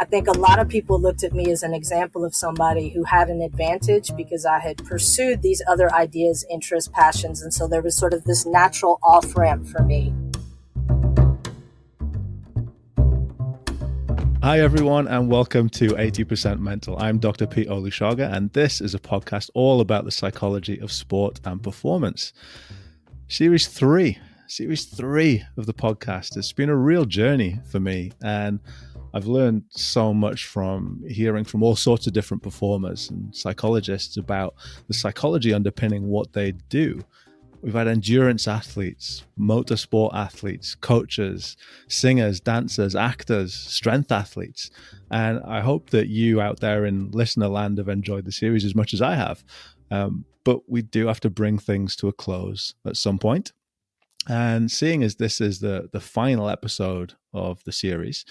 I think a lot of people looked at me as an example of somebody who had an advantage because I had pursued these other ideas, interests, passions. And so there was sort of this natural off ramp for me. Hi, everyone, and welcome to 80% Mental. I'm Dr. Pete Olusoga, and this is a podcast all about the psychology of sport and performance. Series three of the podcast. It's been a real journey for me, and I've learned so much from hearing from all sorts of different performers and psychologists about the psychology underpinning what they do. We've had endurance athletes, motorsport athletes, coaches, singers, dancers, actors, strength athletes. And I hope that you out there in listener land have enjoyed the series as much as I have. But we do have to bring things to a close at some point. And seeing as this is the final episode of the series,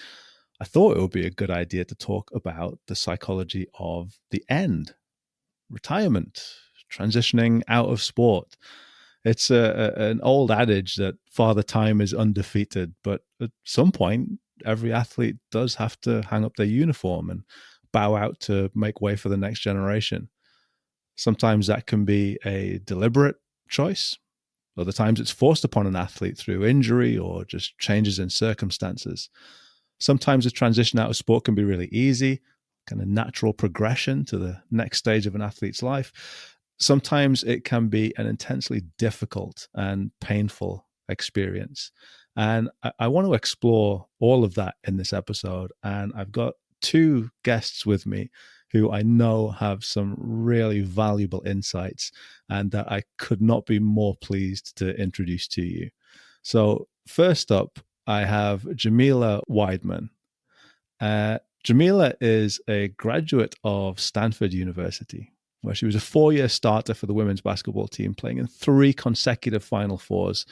I thought it would be a good idea to talk about the psychology of the end, retirement, transitioning out of sport. It's an old adage that Father Time is undefeated, but at some point, every athlete does have to hang up their uniform and bow out to make way for the next generation. Sometimes that can be a deliberate choice. Other times it's forced upon an athlete through injury or just changes in circumstances. Sometimes a transition out of sport can be really easy, kind of natural progression to the next stage of an athlete's life. Sometimes it can be an intensely difficult and painful experience. And I want to explore all of that in this episode. And I've got two guests with me who I know have some really valuable insights and that I could not be more pleased to introduce to you. So first up, I have Jamila Wideman. Jamila is a graduate of Stanford University, where she was a 4-year starter for the women's basketball team, playing in 3 consecutive Final Fours.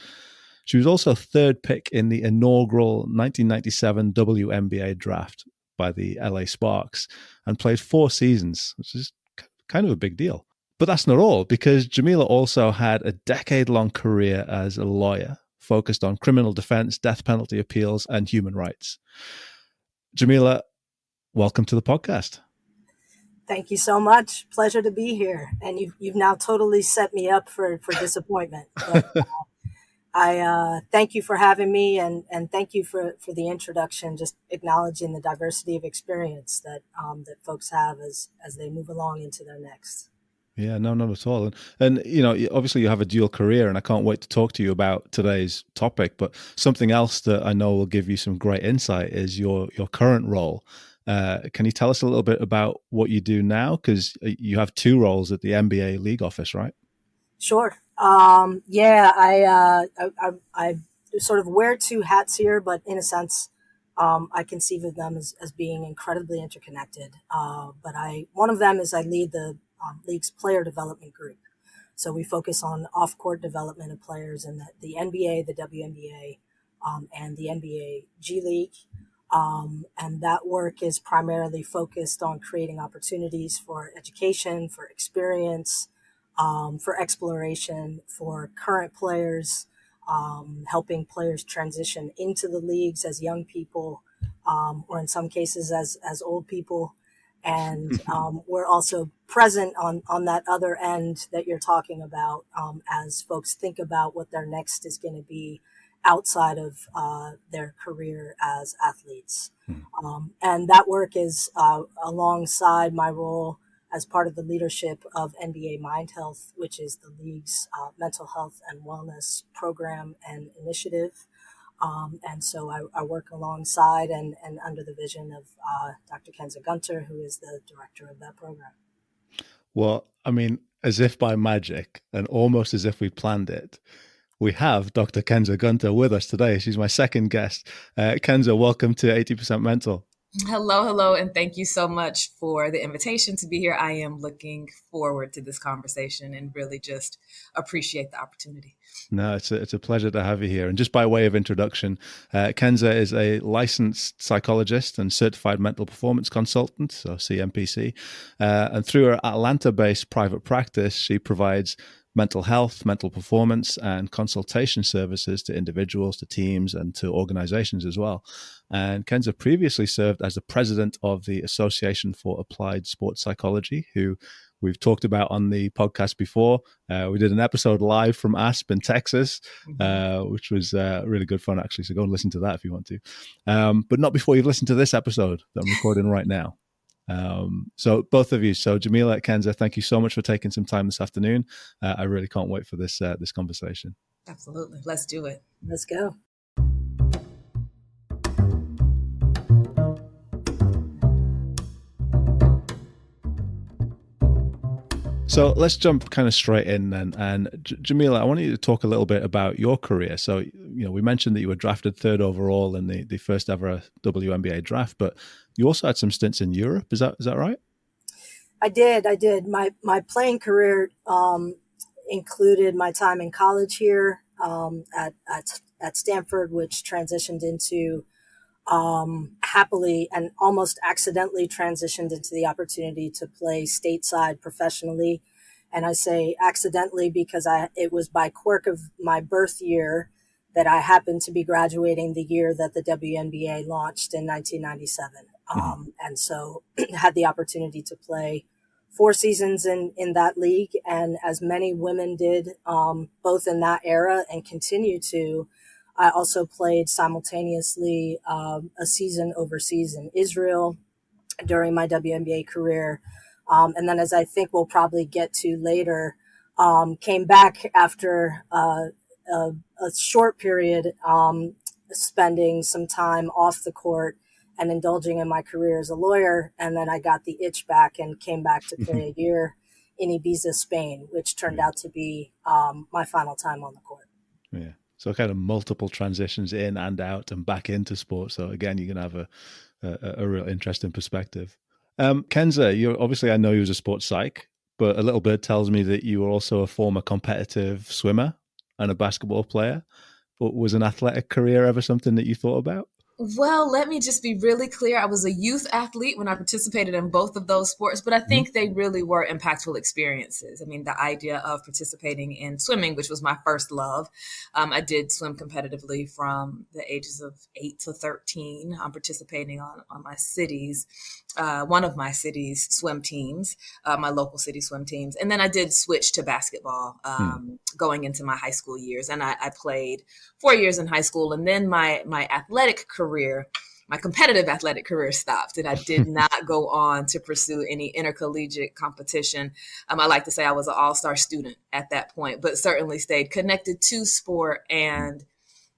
She was also third pick in the inaugural 1997 WNBA draft by the LA Sparks and played 4 seasons, which is kind of a big deal. But that's not all, because Jamila also had a decade-long career as a lawyer, focused on criminal defense, death penalty appeals, and human rights. Jamila, welcome to the podcast. Thank you so much. Pleasure to be here. And you've now totally set me up for disappointment. But, I thank you for having me and thank you for the introduction, just acknowledging the diversity of experience that folks have as they move along into their next. Yeah, no, not at all. And you know, obviously you have a dual career, and I can't wait to talk to you about today's topic. But something else that I know will give you some great insight is your current role. Can you tell us a little bit about what you do now? Because you have 2 roles at the NBA league office, right? Sure. I sort of wear 2 hats here, but in a sense, I conceive of them as being incredibly interconnected. But one of them is I lead the league's player development group. So we focus on off-court development of players in the NBA, the WNBA, and the NBA G League. And that work is primarily focused on creating opportunities for education, for experience, for exploration, for current players, helping players transition into the leagues as young people, or in some cases as old people. And we're also present on that other end that you're talking about, as folks think about what their next is going to be outside of their career as athletes. And that work is alongside my role as part of the leadership of NBA Mind Health, which is the league's mental health and wellness program and initiative. And so I work alongside and under the vision of Dr. Kensa Gunter, who is the director of that program. Well, I mean, as if by magic and almost as if we planned it, we have Dr. Kensa Gunter with us today. She's my second guest. Kensa, welcome to 80% Mental. Hello, and thank you so much for the invitation to be here. I am looking forward to this conversation and really just appreciate the opportunity. No, it's a pleasure to have you here. And just by way of introduction, Kensa is a licensed psychologist and certified mental performance consultant, so CMPC. And through her Atlanta-based private practice, she provides mental health, mental performance, and consultation services to individuals, to teams, and to organizations as well. And Kensa previously served as the president of the Association for Applied Sports Psychology, who we've talked about on the podcast before. We did an episode live from Aspen, Texas, which was really good fun, actually. So go and listen to that if you want to. But not before you've listened to this episode that I'm recording right now. So both of you, so Jamila, Kensa, thank you so much for taking some time this afternoon. I really can't wait for this conversation. Absolutely. Let's do it. Let's go. So let's jump kind of straight in then. And Jamila, I want you to talk a little bit about your career. So, we mentioned that you were drafted 3rd overall in the first ever WNBA draft, but you also had some stints in Europe. Is that right? I did. My playing career included my time in college here at Stanford, which transitioned into happily and almost accidentally transitioned into the opportunity to play stateside professionally. And I say accidentally because it was by quirk of my birth year that I happened to be graduating the year that the WNBA launched in 1997. And so had the opportunity to play 4 seasons in that league. And as many women did, both in that era and continue to, I also played simultaneously a season overseas in Israel during my WNBA career. And then, as I think we'll probably get to later, came back after a short period, spending some time off the court and indulging in my career as a lawyer. And then I got the itch back and came back to play a year in Ibiza, Spain, which turned out to be my final time on the court. Yeah. So kind of multiple transitions in and out and back into sports. So again, you can have a real interesting perspective. Kensa, I know you was a sports psych, but a little bit tells me that you were also a former competitive swimmer and a basketball player. Was an athletic career ever something that you thought about? Well, let me just be really clear. I was a youth athlete when I participated in both of those sports, but I think they really were impactful experiences. I mean, the idea of participating in swimming, which was my first love. I did swim competitively from the ages of 8 to 13. I'm participating on my city's, one of my city's swim teams, my local city swim teams. And then I did switch to basketball going into my high school years. And I played 4 years in high school. And then my athletic career, my competitive athletic career stopped, and I did not go on to pursue any intercollegiate competition. I like to say I was an all-star student at that point, but certainly stayed connected to sport and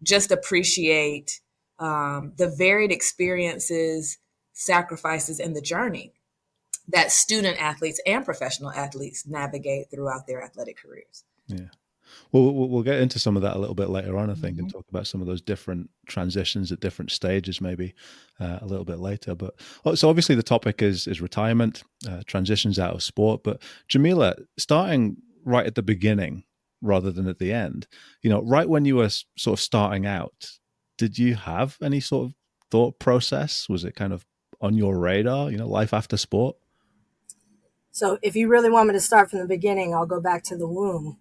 just appreciate the varied experiences, sacrifices, and the journey that student athletes and professional athletes navigate throughout their athletic careers. Yeah. Well, we'll get into some of that a little bit later on, I think, and talk about some of those different transitions at different stages, maybe a little bit later. But so obviously the topic is retirement, transitions out of sport. But Jamila, starting right at the beginning rather than at the end, right when you were sort of starting out, did you have any sort of thought process? Was it kind of on your radar, life after sport? So if you really want me to start from the beginning, I'll go back to the womb,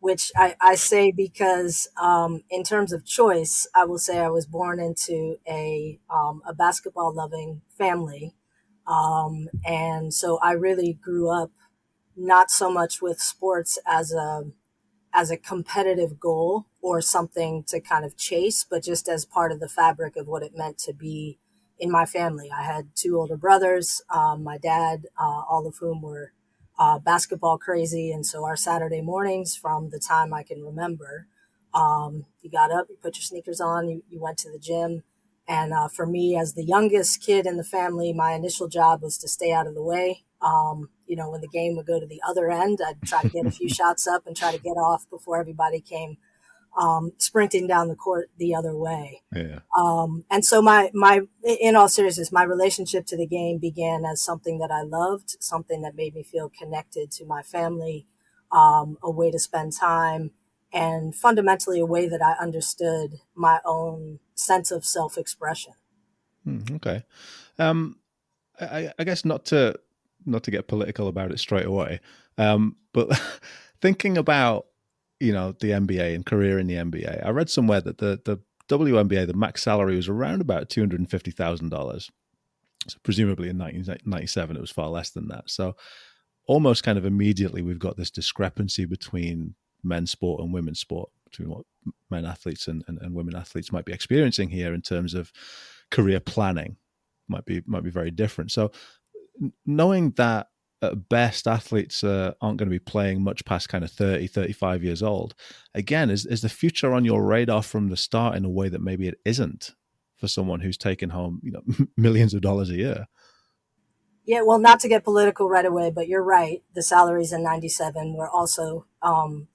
which I say because in terms of choice, I will say I was born into a basketball loving family. And so I really grew up not so much with sports as a competitive goal or something to kind of chase, but just as part of the fabric of what it meant to be in my family. I had 2 older brothers, my dad, all of whom were basketball crazy. And so our Saturday mornings, from the time I can remember, you got up, you put your sneakers on, you went to the gym. And for me, as the youngest kid in the family, my initial job was to stay out of the way. When the game would go to the other end, I'd try to get a few shots up and try to get off before everybody came sprinting down the court the other way. Yeah. And so my, in all seriousness, my relationship to the game began as something that I loved, something that made me feel connected to my family, a way to spend time, and fundamentally a way that I understood my own sense of self-expression. Okay. I guess not to get political about it straight away, But thinking about, the NBA and career in the NBA, I read somewhere that the WNBA, the max salary was around about $250,000. So presumably in 1997, it was far less than that. So almost kind of immediately, we've got this discrepancy between men's sport and women's sport, between what men athletes and women athletes might be experiencing here in terms of career planning might be very different. So knowing that at best athletes aren't going to be playing much past kind of 30, 35 years old, again, is the future on your radar from the start in a way that maybe it isn't for someone who's taking home, millions of dollars a year? Yeah, well, not to get political right away, but you're right. The salaries in '97 were also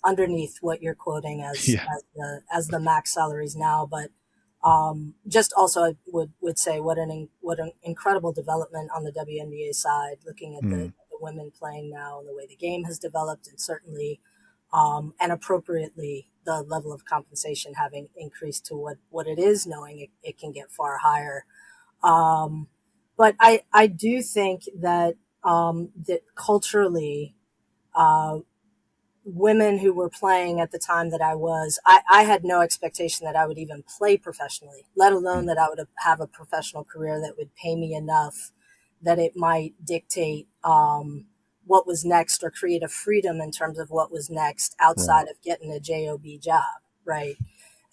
underneath what you're quoting Yeah. as the max salaries now. But just also, I would say what an incredible development on the WNBA side. Looking at Mm. the women playing now and the way the game has developed, and certainly and appropriately the level of compensation having increased to what it is, knowing it can get far higher. Um, but I do think that that culturally, uh, women who were playing at the time that I had no expectation that I would even play professionally, let alone Mm. that I would have a professional career that would pay me enough that it might dictate what was next or create a freedom in terms of what was next Right. outside of getting a job job, right?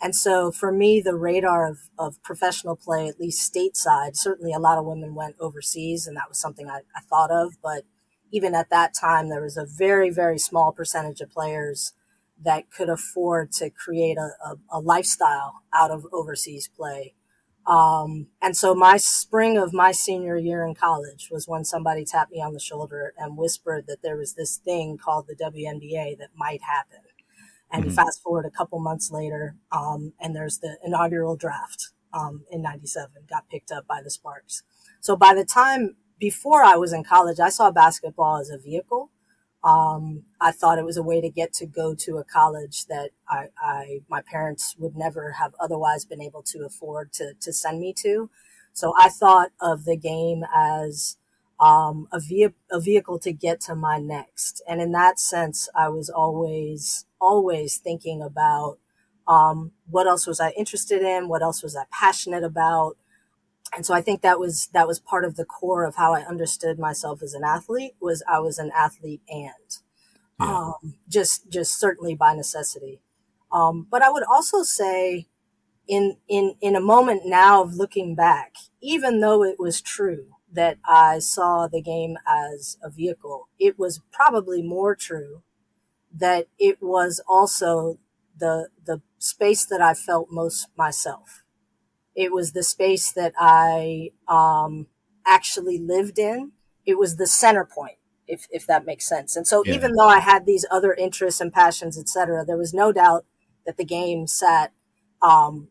And so for me, the radar of professional play, at least stateside, certainly a lot of women went overseas, and that was something I thought of. But even at that time, there was a very, very small percentage of players that could afford to create a lifestyle out of overseas play. And so my spring of my senior year in college was when somebody tapped me on the shoulder and whispered that there was this thing called the WNBA that might happen. And you Mm-hmm. fast forward a couple months later, and there's the inaugural draft in '97, got picked up by the Sparks. So by the time before I was in college, I saw basketball as a vehicle. I thought it was a way to get to go to a college that my parents would never have otherwise been able to afford to send me to. So I thought of the game as a vehicle to get to my next. And in that sense, I was always thinking about what else was I interested in? What else was I passionate about? And so I think that was part of the core of how I understood myself as an athlete was I was an athlete and Yeah. just certainly by necessity. But I would also say in a moment now of looking back, even though it was true that I saw the game as a vehicle, it was probably more true that it was also the space that I felt most myself. It was the space that I actually lived in. It was the center point, if that makes sense. And so Yeah. even though I had these other interests and passions, etc., there was no doubt that the game sat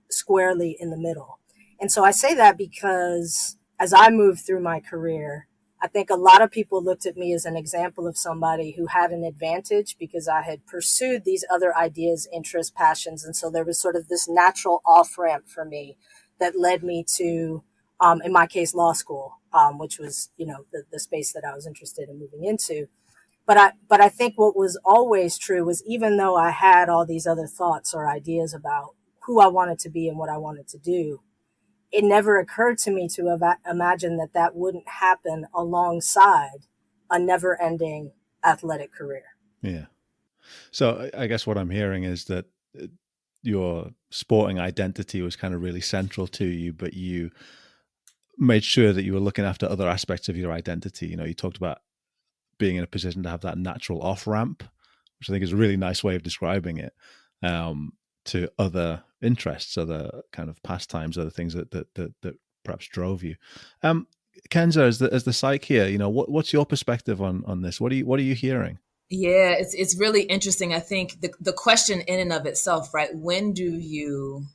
squarely in the middle. And so I say that because as I moved through my career, I think a lot of people looked at me as an example of somebody who had an advantage because I had pursued these other ideas, interests, passions. And so there was sort of this natural off ramp for me that led me to, in my case, law school, which was, the space that I was interested in moving into. But I think what was always true was even though I had all these other thoughts or ideas about who I wanted to be and what I wanted to do, it never occurred to me to imagine that that wouldn't happen alongside a never ending athletic career. Yeah. So I guess what I'm hearing is that your sporting identity was kind of really central to you, but you made sure that you were looking after other aspects of your identity. You talked about being in a position to have that natural off ramp, which I think is a really nice way of describing it, to other interests, other kind of pastimes, other things that perhaps drove you. Kenza, as the psych here, what's your perspective on this? What are you hearing? Yeah, it's really interesting. I think the question in and of itself, right? When do you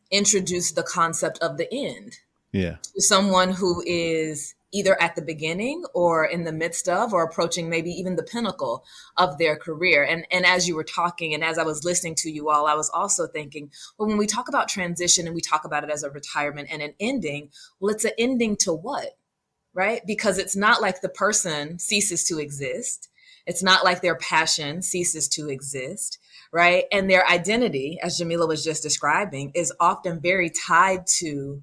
introduce the concept of the end Yeah. to someone who is either at the beginning or in the midst of or approaching maybe even the pinnacle of their career? And as you were talking and as I was listening to you all, I was also thinking, well, when we talk about transition and we talk about it as a retirement and an ending, well, it's an ending to what? Right? Because it's not like the person ceases to exist. It's not like their passion ceases to exist, right? And their identity, as Jamila was just describing, is often very tied to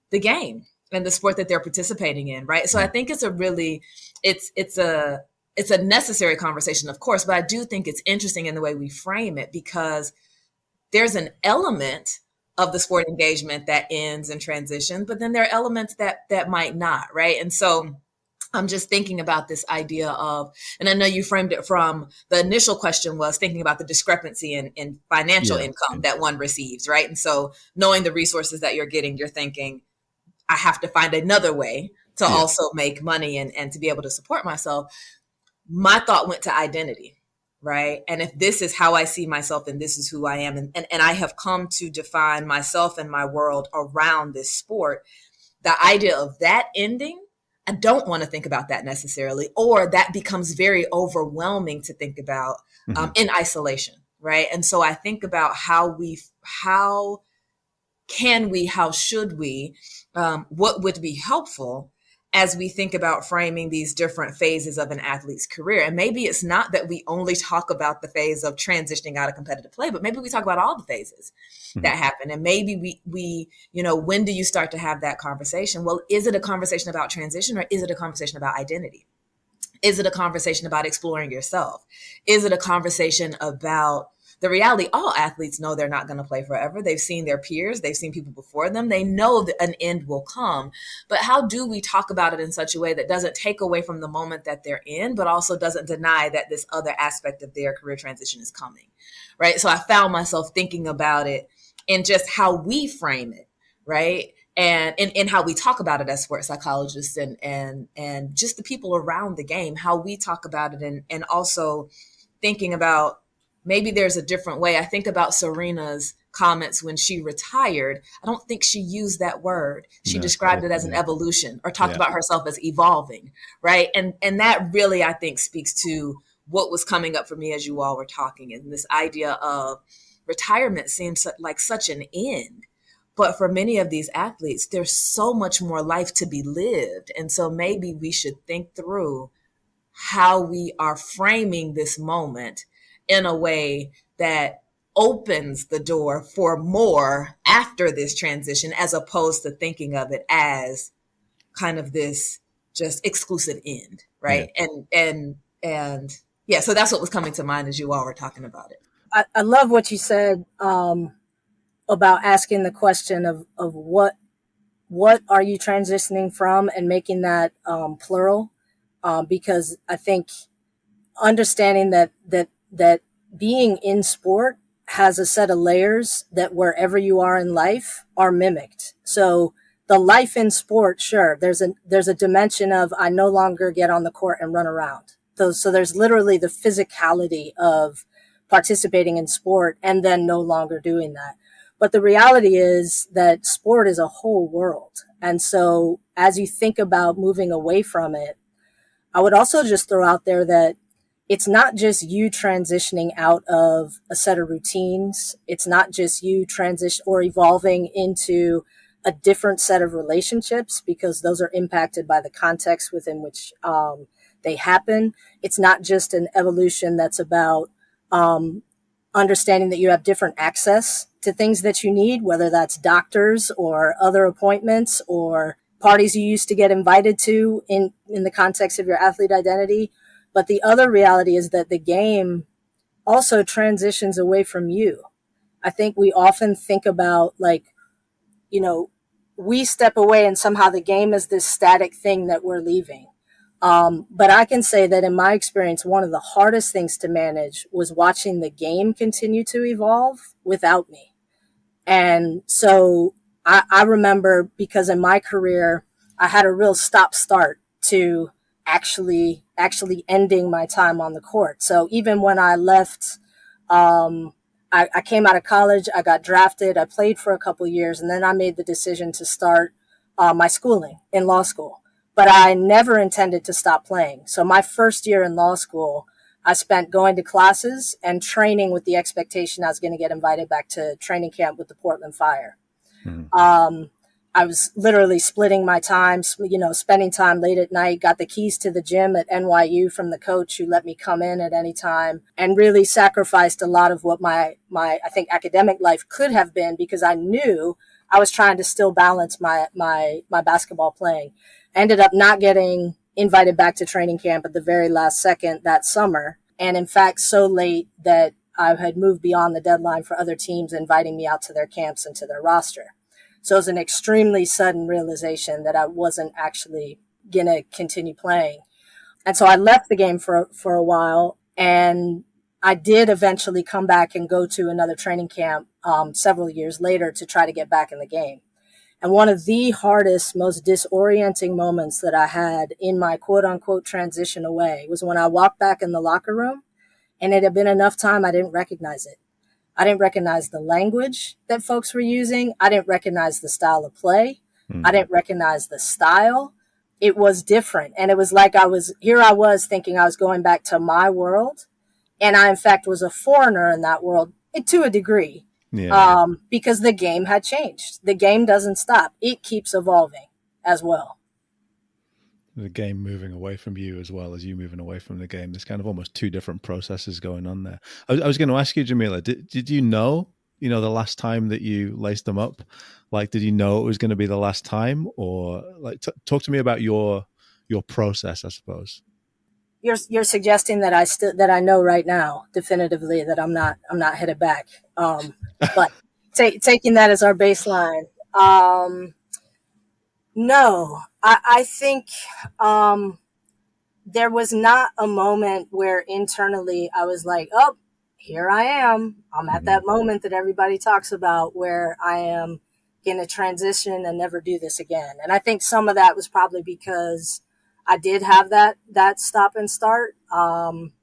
the game and the sport that they're participating in, right? So I think it's a really, it's a necessary conversation, of course, but I do think it's interesting in the way we frame it, because there's an element of the sport engagement that ends and transitions, but then there are elements that might not, right? And so I'm just thinking about this idea of, and I know you framed it from the initial question was thinking about the discrepancy in financial income that one receives, right? And so knowing the resources that you're getting, you're thinking, I have to find another way to also make money and to be able to support myself. My thought went to identity, right? And if this is how I see myself and this is who I am, and I have come to define myself and my world around this sport, the idea of that ending, I don't want to think about that necessarily, or that becomes very overwhelming to think about in isolation, right? And so I think about how should we, what would be helpful as we think about framing these different phases of an athlete's career. And maybe it's not that we only talk about the phase of transitioning out of competitive play, but maybe we talk about all the phases that happen. And maybe we, when do you start to have that conversation? Well, is it a conversation about transition, or is it a conversation about identity? Is it a conversation about exploring yourself? Is it a conversation about the reality? All athletes know they're not going to play forever. They've seen their peers. They've seen people before them. They know that an end will come. But how do we talk about it in such a way that doesn't take away from the moment that they're in, but also doesn't deny that this other aspect of their career transition is coming, right? So I found myself thinking about it in just how we frame it, right? And in how we talk about it as sports psychologists and just the people around the game, how we talk about it, and also thinking about maybe there's a different way. I think about Serena's comments when she retired. I don't think she used that word. She described it as an evolution, or talked about herself as evolving, right? And that really, I think, speaks to what was coming up for me as you all were talking. And this idea of retirement seems like such an end. But for many of these athletes, there's so much more life to be lived. And so maybe we should think through how we are framing this moment in a way that opens the door for more after this transition, as opposed to thinking of it as kind of this just exclusive end, right? And so that's what was coming to mind as you all were talking about it. I love what you said about asking the question of what are you transitioning from, and making that plural, because I think understanding that being in sport has a set of layers that wherever you are in life are mimicked. So the life in sport, sure, there's a dimension of I no longer get on the court and run around. So there's literally the physicality of participating in sport and then no longer doing that. But the reality is that sport is a whole world. And so as you think about moving away from it, I would also just throw out there that it's not just you transitioning out of a set of routines. It's not just you transition or evolving into a different set of relationships, because those are impacted by the context within which they happen. It's not just an evolution that's about understanding that you have different access to things that you need, whether that's doctors or other appointments or parties you used to get invited to in the context of your athlete identity. But the other reality is that the game also transitions away from you. I think we often think about we step away and somehow the game is this static thing that we're leaving. But I can say that in my experience, one of the hardest things to manage was watching the game continue to evolve without me. And so I remember, because in my career, I had a real stop-start to actually ending my time on the court. So even when I left, I came out of college, I got drafted, I played for a couple of years, and then I made the decision to start my schooling in law school. But I never intended to stop playing. So my first year in law school, I spent going to classes and training with the expectation I was going to get invited back to training camp with the Portland Fire. I was literally splitting my time, spending time late at night, got the keys to the gym at NYU from the coach who let me come in at any time, and really sacrificed a lot of what my I think academic life could have been, because I knew I was trying to still balance my basketball playing. I ended up not getting invited back to training camp at the very last second that summer. And in fact, so late that I had moved beyond the deadline for other teams inviting me out to their camps and to their roster. So it was an extremely sudden realization that I wasn't actually going to continue playing. And so I left the game for a while, and I did eventually come back and go to another training camp several years later to try to get back in the game. And one of the hardest, most disorienting moments that I had in my quote unquote transition away was when I walked back in the locker room, and it had been enough time I didn't recognize it. I didn't recognize the language that folks were using. I didn't recognize the style of play. I didn't recognize the style. It was different. And it was like I was thinking I was going back to my world. And I, in fact, was a foreigner in that world to a degree, because the game had changed. The game doesn't stop. It keeps evolving as well. The game moving away from you as well as you moving away from the game. There's kind of almost two different processes going on there. I was going to ask you, Jamila, did you know, the last time that you laced them up? Like, did you know it was going to be the last time? Or like, talk to me about your process, I suppose. You're suggesting that I know right now definitively that I'm not headed back. But taking that as our baseline, no, I think there was not a moment where internally I was like, oh, here I am. I'm at that moment that everybody talks about where I am going to transition and never do this again. And I think some of that was probably because I did have that stop and start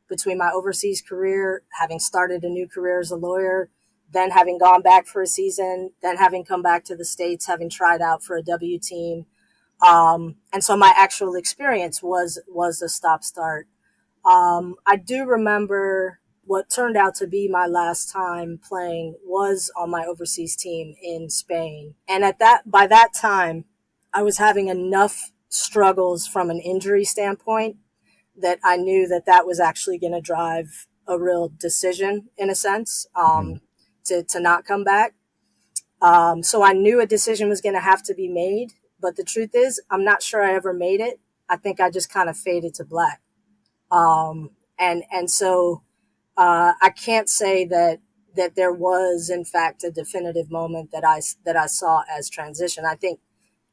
between my overseas career, having started a new career as a lawyer, then having gone back for a season, then having come back to the States, having tried out for a W team. And so my actual experience was a stop start. I do remember what turned out to be my last time playing was on my overseas team in Spain. And by that time, I was having enough struggles from an injury standpoint that I knew that was actually going to drive a real decision in a sense, to not come back. So I knew a decision was going to have to be made, but the truth is I'm not sure I ever made it. I think I just kind of faded to black. And so I can't say that there was in fact a definitive moment that I saw as transition. I think,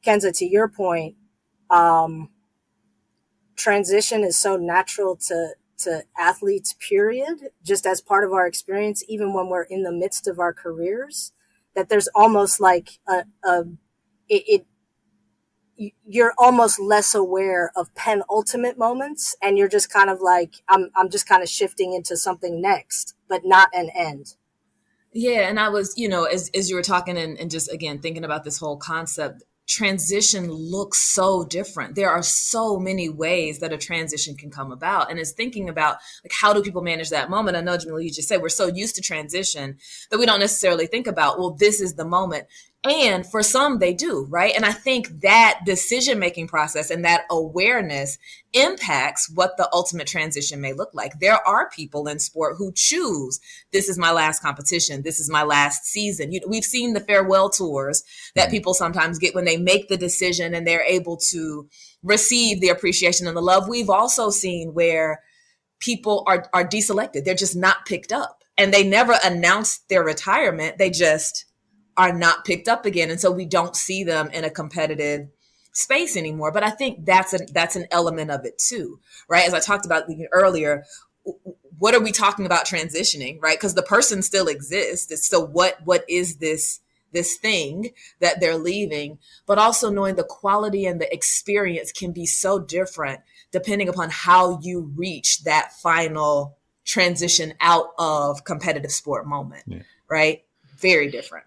Kensa, to your point, transition is so natural to athletes, period, just as part of our experience, even when we're in the midst of our careers, that there's almost like you're almost less aware of penultimate moments, and you're just kind of like, I'm just kind of shifting into something next, but not an end. Yeah. And I was, as you were talking and just, again, thinking about this whole concept, transition looks so different. There are so many ways that a transition can come about. And it's thinking about, like, how do people manage that moment? I know, Jamila, you just said we're so used to transition that we don't necessarily think about, well, this is the moment. And for some, they do, right? And I think that decision-making process and that awareness impacts what the ultimate transition may look like. There are people in sport who choose, this is my last competition, this is my last season. We've seen the farewell tours that people sometimes get when they make the decision and they're able to receive the appreciation and the love. We've also seen where people are deselected. They're just not picked up. And they never announce their retirement. They just are not picked up again. And so we don't see them in a competitive space anymore. But I think that's an element of it too, right? As I talked about earlier, what are we talking about transitioning, right? Because the person still exists. So what is this thing that they're leaving? But also knowing the quality and the experience can be so different depending upon how you reach that final transition out of competitive sport moment, right? Very different.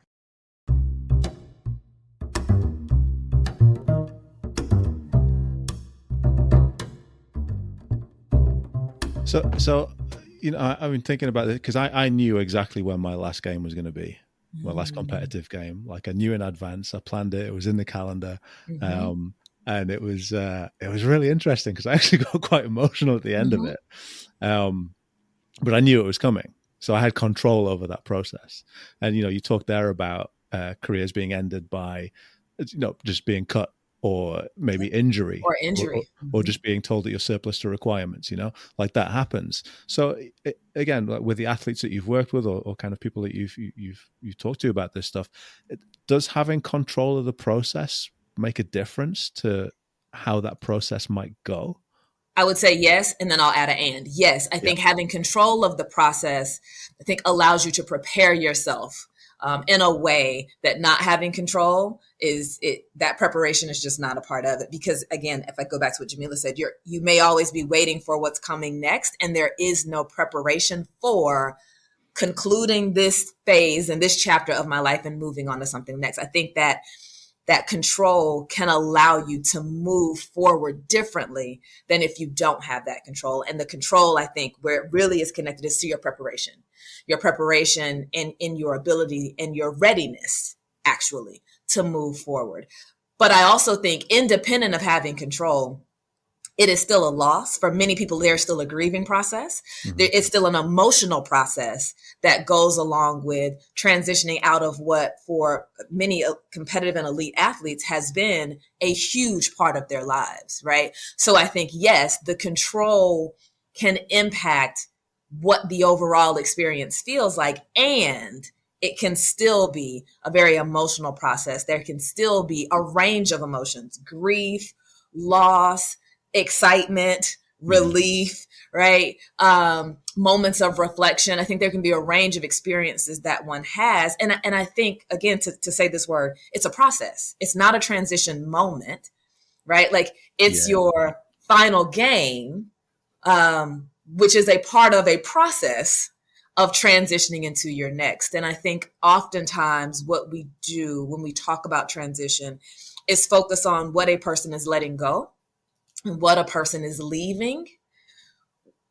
So I've been thinking about this because I knew exactly when my last game was going to be. my last competitive game. Like I knew in advance, I planned it. It was in the calendar. And it was really interesting because I actually got quite emotional at the end of it. But I knew it was coming. So I had control over that process. And, you talked there about careers being ended by, just being cut or maybe injury or just being told that you're surplus to requirements, like that happens. So again, like with the athletes that you've worked with or kind of people that you've talked to about this stuff, does having control of the process make a difference to how that process might go? I would say yes, and then I'll add an and. Yes, I think having control of the process, I think allows you to prepare yourself in a way that not having control that preparation is just not a part of it. Because again, if I go back to what Jamila said, you may always be waiting for what's coming next, and there is no preparation for concluding this phase and this chapter of my life and moving on to something next. I think that control can allow you to move forward differently than if you don't have that control. And the control, I think, where it really is connected is to your preparation in your ability and your readiness, actually, to move forward. But I also think independent of having control, it is still a loss. For many people, there's still a grieving process. It's still an emotional process that goes along with transitioning out of what for many competitive and elite athletes has been a huge part of their lives, right? So I think, yes, the control can impact what the overall experience feels like, and it can still be a very emotional process. There can still be a range of emotions: grief, loss, excitement, relief, right? Moments of reflection. I think there can be a range of experiences that one has. And I think, again, to say this word, it's a process. It's not a transition moment, right? Like it's your final game, which is a part of a process of transitioning into your next. And I think oftentimes what we do when we talk about transition is focus on what a person is letting go, what a person is leaving,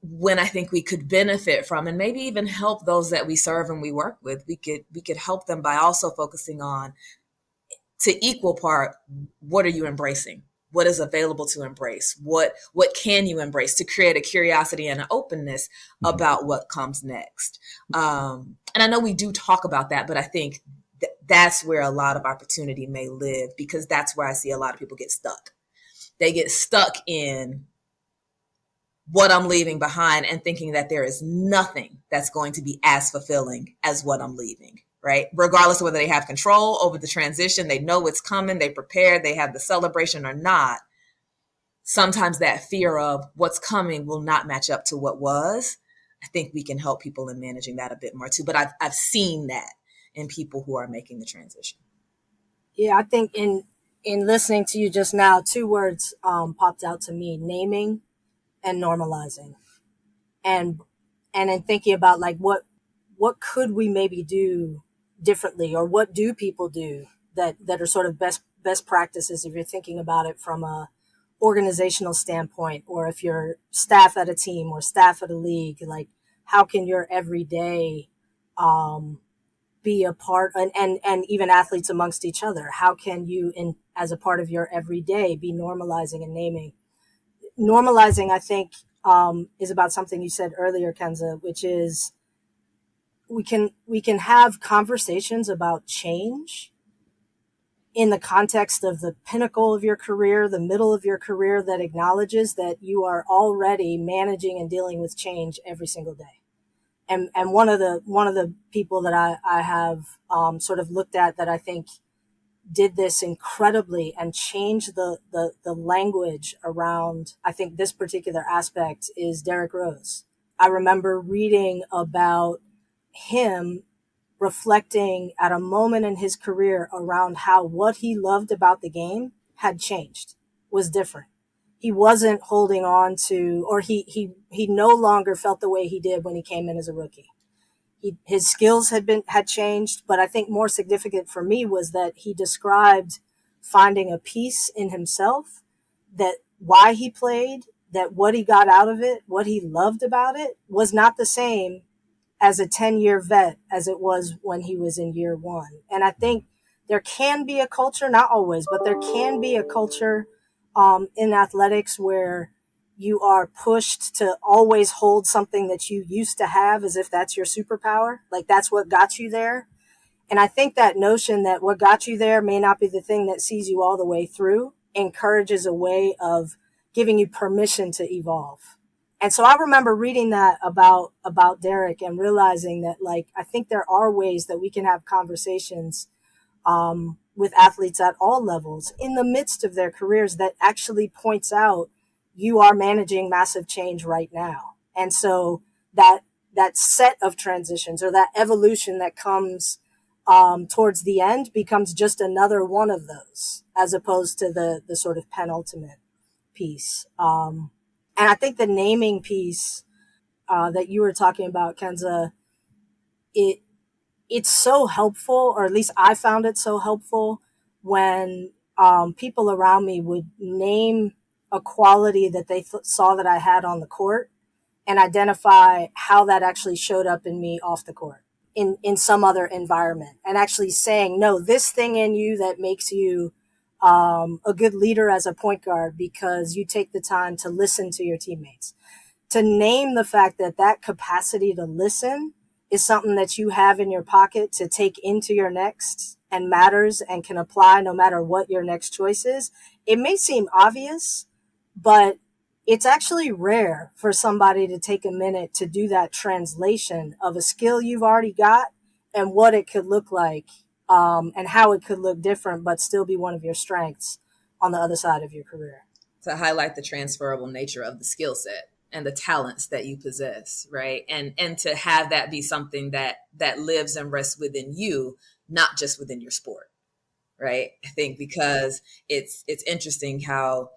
when I think we could benefit from and maybe even help those that we serve and we work with. We could help them by also focusing on, to equal part, what are you embracing? What is available to embrace? What can you embrace to create a curiosity and an openness about what comes next? And I know we do talk about that, but I think that's where a lot of opportunity may live, because that's where I see a lot of people get stuck. They get stuck in what I'm leaving behind and thinking that there is nothing that's going to be as fulfilling as what I'm leaving, right? Regardless of whether they have control over the transition, they know it's coming, they prepared, they have the celebration or not. Sometimes that fear of what's coming will not match up to what was. I think we can help people in managing that a bit more too. But I've seen that in people who are making the transition. Yeah, I think in listening to you just now, two words popped out to me: naming and normalizing. And in thinking about like what could we maybe do differently, or what do people do that are sort of best practices if you're thinking about it from a organizational standpoint, or if you're staff at a team or staff at a league, like how can your everyday be a part, and even athletes amongst each other, how can you as a part of your everyday be normalizing and naming? Normalizing, I think, is about something you said earlier, Kensa, which is we can have conversations about change in the context of the pinnacle of your career, the middle of your career, that acknowledges that you are already managing and dealing with change every single day. And one of the people that I have sort of looked at that I think did this incredibly and changed the language around, I think, this particular aspect is Derrick Rose. I remember reading about him reflecting at a moment in his career around how what he loved about the game had changed, was different. He wasn't holding on to, or he no longer felt the way he did when he came in as a rookie. His skills had changed, but I think more significant for me was that he described finding a peace in himself, that why he played, that what he got out of it, what he loved about it was not the same as a 10-year vet as it was when he was in year one. And I think there can be a culture, not always, but there can be a culture in athletics where you are pushed to always hold something that you used to have as if that's your superpower. Like that's what got you there. And I think that notion that what got you there may not be the thing that sees you all the way through encourages a way of giving you permission to evolve. And so I remember reading that about Derek and realizing that, like, I think there are ways that we can have conversations with athletes at all levels in the midst of their careers that actually points out you are managing massive change right now. And so that set of transitions or that evolution that comes towards the end becomes just another one of those, as opposed to the sort of penultimate piece. And I think the naming piece that you were talking about, Kenza, it's so helpful, or at least I found it so helpful when people around me would name a quality that they saw that I had on the court and identify how that actually showed up in me off the court in some other environment, and actually saying, no, this thing in you that makes you a good leader as a point guard because you take the time to listen to your teammates. To name the fact that that capacity to listen is something that you have in your pocket to take into your next and matters and can apply no matter what your next choice is. It may seem obvious, but it's actually rare for somebody to take a minute to do that translation of a skill you've already got and what it could look like, and how it could look different, but still be one of your strengths on the other side of your career. To highlight the transferable nature of the skill set and the talents that you possess, right? And to have that be something that lives and rests within you, not just within your sport, right? I think because it's interesting how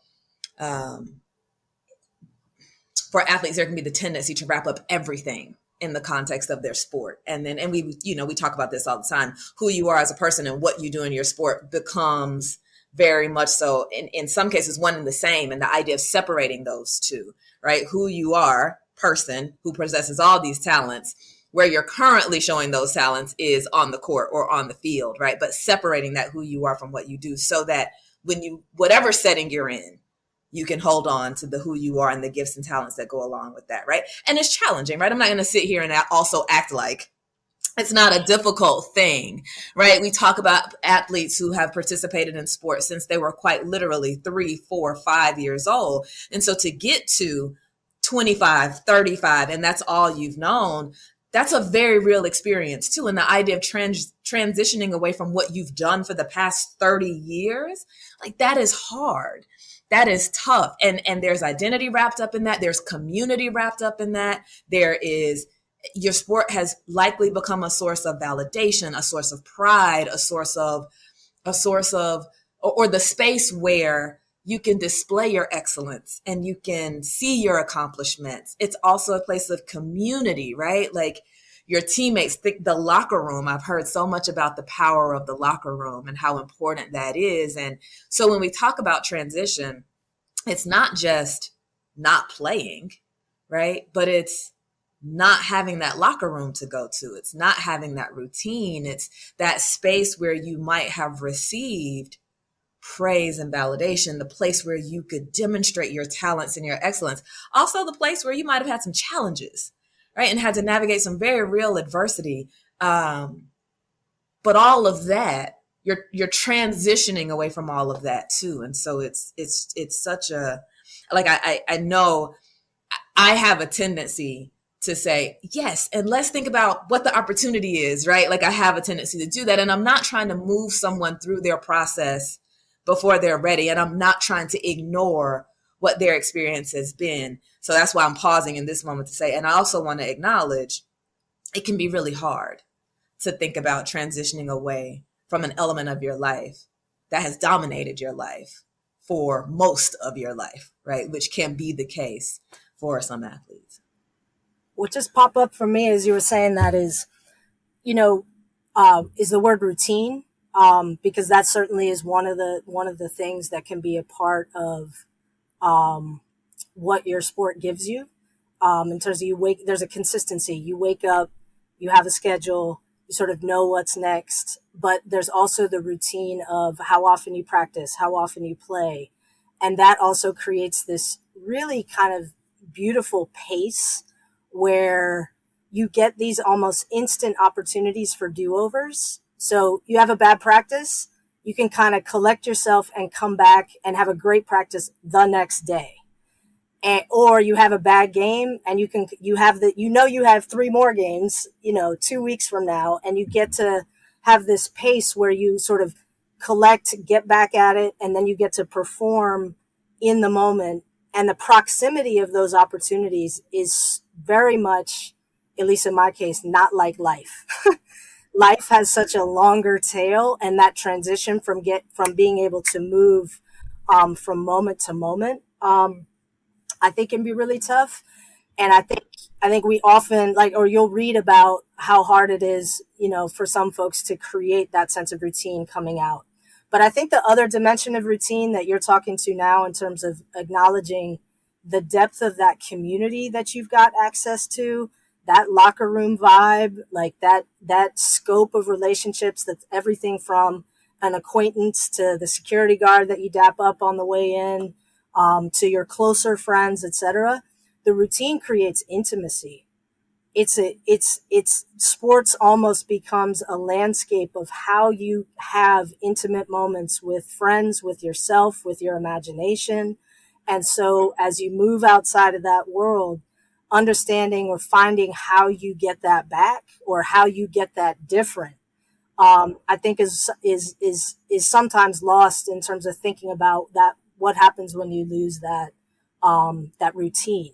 for athletes, there can be the tendency to wrap up everything in the context of their sport. And we talk about this all the time. Who you are as a person and what you do in your sport becomes very much so, in some cases, one and the same. And the idea of separating those two, right? Who you are, person who possesses all these talents, where you're currently showing those talents is on the court or on the field, right? But separating that who you are from what you do, so that whatever setting you're in, you can hold on to the who you are and the gifts and talents that go along with that, right? And it's challenging, right? I'm not going to sit here and also act like it's not a difficult thing, right? We talk about athletes who have participated in sports since they were quite literally 3, 4, 5 years old. And so to get to 25, 35, and that's all you've known, that's a very real experience too. And the idea of transitioning away from what you've done for the past 30 years, like that is hard. That is tough. And there's identity wrapped up in that. There's community wrapped up in that. Your sport has likely become a source of validation, a source of pride, a source of, or the space where you can display your excellence and you can see your accomplishments. It's also a place of community, right? Like your teammates, the locker room. I've heard so much about the power of the locker room and how important that is. And so when we talk about transition, it's not just not playing, right? But it's not having that locker room to go to. It's not having that routine. It's that space where you might have received praise and validation, the place where you could demonstrate your talents and your excellence. Also the place where you might have had some challenges, right? And had to navigate some very real adversity. But all of that, you're transitioning away from all of that too. And so it's such a, like, I know I have a tendency to say, yes, and let's think about what the opportunity is, right? Like I have a tendency to do that. And I'm not trying to move someone through their process before they're ready. And I'm not trying to ignore what their experience has been. So that's why I'm pausing in this moment to say, and I also want to acknowledge it can be really hard to think about transitioning away from an element of your life that has dominated your life for most of your life, right? Which can be the case for some athletes. What just popped up for me as you were saying that is, is the word routine, because that certainly is one of the things that can be a part of what your sport gives you. In terms of there's a consistency. You wake up you have a schedule, you sort of know what's next, but there's also the routine of how often you practice, how often you play. And that also creates this really kind of beautiful pace where you get these almost instant opportunities for do-overs. So you have a bad practice, you can kind of collect yourself and come back and have a great practice the next day. Or you have a bad game and you have 3 more games, 2 weeks from now, and you get to have this pace where you sort of collect, get back at it, and then you get to perform in the moment. And the proximity of those opportunities is very much, at least in my case, not like life. Life has such a longer tail, and that transition from being able to move from moment to moment, I think can be really tough. And I think we often or you'll read about how hard it is, for some folks to create that sense of routine coming out. But I think the other dimension of routine that you're talking to now, in terms of acknowledging the depth of that community that you've got access to, that locker room vibe, like that scope of relationships, that's everything from an acquaintance to the security guard that you dap up on the way in, to your closer friends, etc. The routine creates intimacy. It's sports almost becomes a landscape of how you have intimate moments with friends, with yourself, with your imagination. And so as you move outside of that world, understanding or finding how you get that back or how you get that different, I think is sometimes lost in terms of thinking about that, what happens when you lose that routine.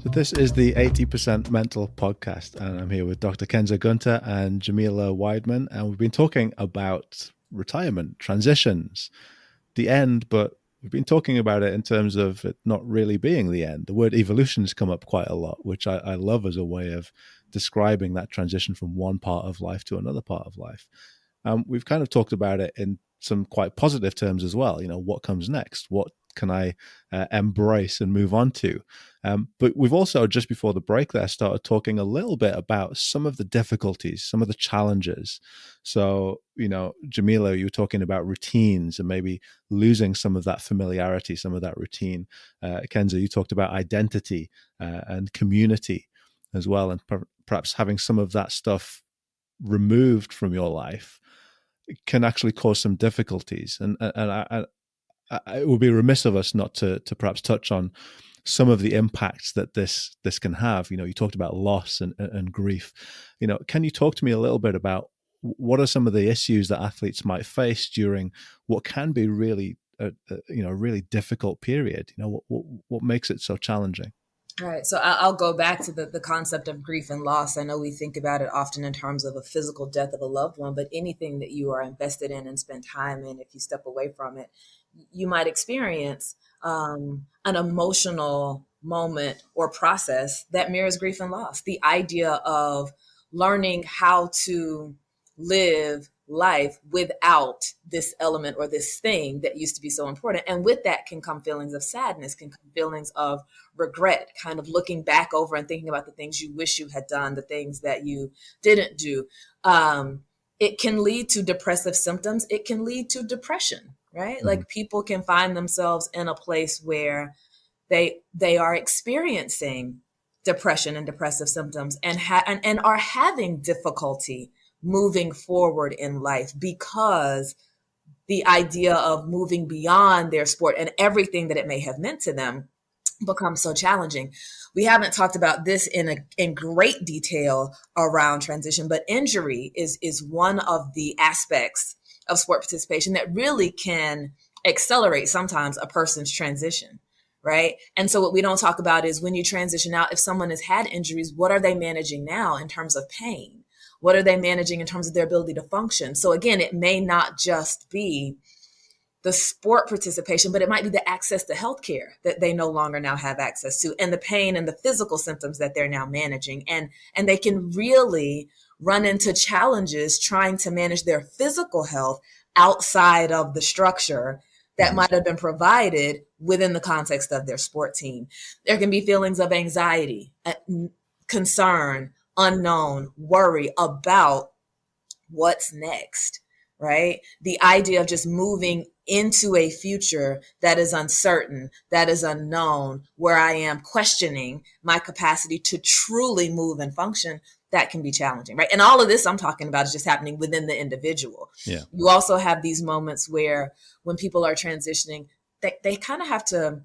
So this is the 80% Mental podcast, and I'm here with Dr. Kensa Gunter and Jamila Wideman, and we've been talking about retirement, transitions, the end, but we've been talking about it in terms of it not really being the end. The word evolution has come up quite a lot, which I love as a way of describing that transition from one part of life to another part of life. We've kind of talked about it in some quite positive terms as well. What comes next? What can I embrace and move on to? But we've also, just before the break there, started talking a little bit about some of the difficulties, some of the challenges. So, Jamila, you were talking about routines and maybe losing some of that familiarity, some of that routine. Kensa, you talked about identity and community as well, and perhaps having some of that stuff removed from your life can actually cause some difficulties. And it would be remiss of us not to perhaps touch on some of the impacts that this can have. You talked about loss and grief. Can you talk to me a little bit about what are some of the issues that athletes might face during what can be really a really difficult period? What makes it so challenging? All right. So I'll go back to the concept of grief and loss. I know we think about it often in terms of a physical death of a loved one, but anything that you are invested in and spend time in, if you step away from it, you might experience an emotional moment or process that mirrors grief and loss. The idea of learning how to live life without this element or this thing that used to be so important. And with that can come feelings of sadness, can come feelings of regret, kind of looking back over and thinking about the things you wish you had done, the things that you didn't do. It can lead to depressive symptoms. It can lead to depression, right? Mm-hmm. Like people can find themselves in a place where they are experiencing depression and depressive symptoms and are having difficulty moving forward in life because the idea of moving beyond their sport and everything that it may have meant to them becomes so challenging. We haven't talked about this in great detail around transition, but injury is one of the aspects of sport participation that really can accelerate sometimes a person's transition, right? And so what we don't talk about is when you transition out, if someone has had injuries, what are they managing now in terms of pain? What are they managing in terms of their ability to function? So again, it may not just be the sport participation, but it might be the access to healthcare that they no longer now have access to, and the pain and the physical symptoms that they're now managing. And they can really run into challenges trying to manage their physical health outside of the structure that might have been provided within the context of their sport team. There can be feelings of anxiety, concern, unknown, worry about what's next, right? The idea of just moving into a future that is uncertain, that is unknown, where I am questioning my capacity to truly move and function, that can be challenging, right? And all of this I'm talking about is just happening within the individual. Yeah. You also have these moments where when people are transitioning, they kind of have to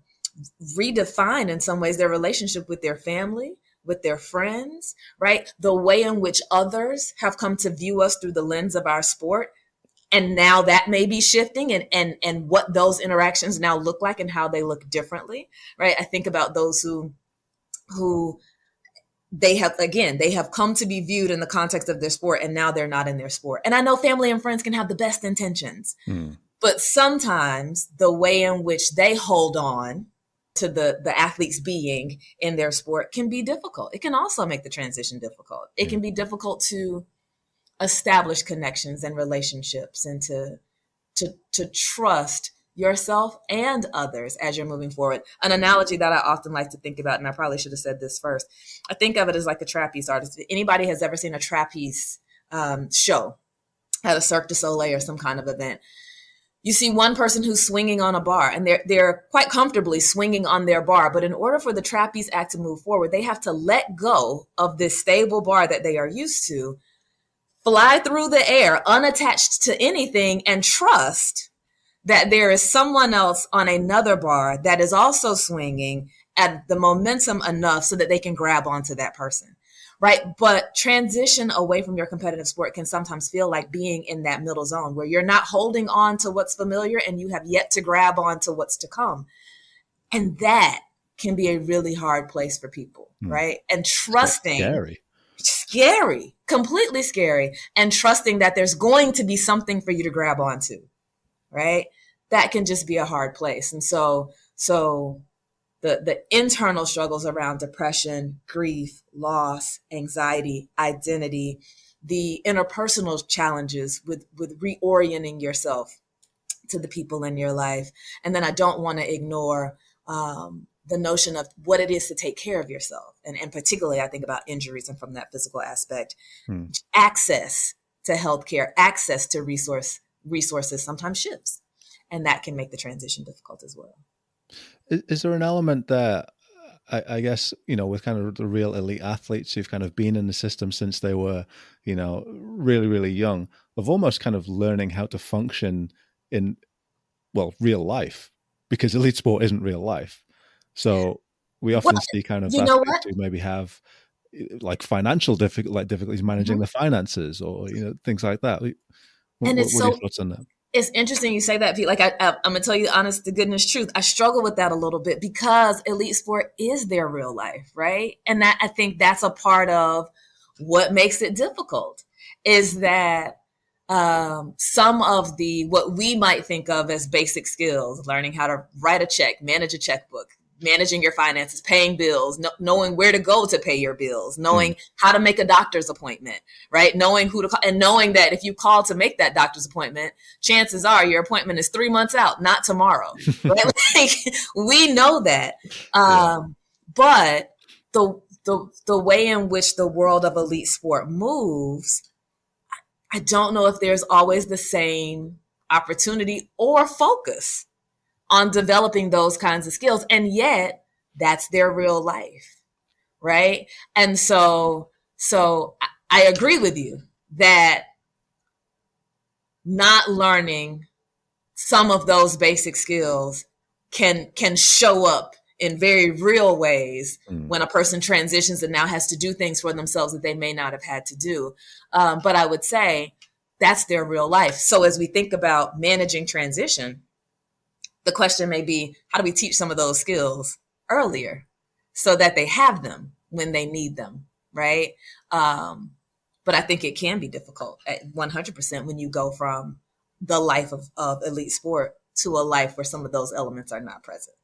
redefine in some ways their relationship with their family, with their friends, right? The way in which others have come to view us through the lens of our sport. And now that may be shifting and what those interactions now look like and how they look differently, right? I think about those who they have come to be viewed in the context of their sport, and now they're not in their sport. And I know family and friends can have the best intentions, but sometimes the way in which they hold on to the athlete's being in their sport can be difficult. It can also make the transition difficult. It can be difficult to establish connections and relationships and to trust yourself and others as you're moving forward. An analogy that I often like to think about, and I probably should have said this first, I think of it as like a trapeze artist. If anybody has ever seen a trapeze show at a Cirque du Soleil or some kind of event, you see one person who's swinging on a bar, and they're quite comfortably swinging on their bar. But in order for the trapeze act to move forward, they have to let go of this stable bar that they are used to, fly through the air unattached to anything, and trust that there is someone else on another bar that is also swinging at the momentum enough so that they can grab onto that person. Right. But transition away from your competitive sport can sometimes feel like being in that middle zone where you're not holding on to what's familiar and you have yet to grab on to what's to come. And that can be a really hard place for people. Right. And trusting. Scary, completely scary. And trusting that there's going to be something for you to grab onto. Right. That can just be a hard place. And so the internal struggles around depression, grief, loss, anxiety, identity, the interpersonal challenges with reorienting yourself to the people in your life. And then I don't want to ignore the notion of what it is to take care of yourself. And particularly, I think about injuries and from that physical aspect, access to healthcare, access to resources sometimes shifts. And that can make the transition difficult as well. Is there an element there, I guess, with kind of the real elite athletes who've kind of been in the system since they were, really, really young, of almost kind of learning how to function in, real life, because elite sport isn't real life. So we often see kind of athletes who maybe have like financial difficulties managing the finances or, things like that. What are your thoughts on that? It's interesting you say that, Pete. Like I'm gonna tell you the honest to goodness truth. I struggle with that a little bit because elite sport is their real life, right? And that I think that's a part of what makes it difficult is that some of what we might think of as basic skills, learning how to write a check, manage a checkbook, managing your finances, paying bills, knowing where to go to pay your bills, knowing how to make a doctor's appointment, right? Knowing who to call, and knowing that if you call to make that doctor's appointment, chances are your appointment is 3 months out, not tomorrow, right? Like, we know that. But the way in which the world of elite sport moves, I don't know if there's always the same opportunity or focus on developing those kinds of skills. And yet that's their real life. Right. And so I agree with you that not learning some of those basic skills can show up in very real ways when a person transitions and now has to do things for themselves that they may not have had to do. But I would say that's their real life. So as we think about managing transition, the question may be, how do we teach some of those skills earlier so that they have them when they need them, right? But I think it can be difficult at 100% when you go from the life of elite sport to a life where some of those elements are not present.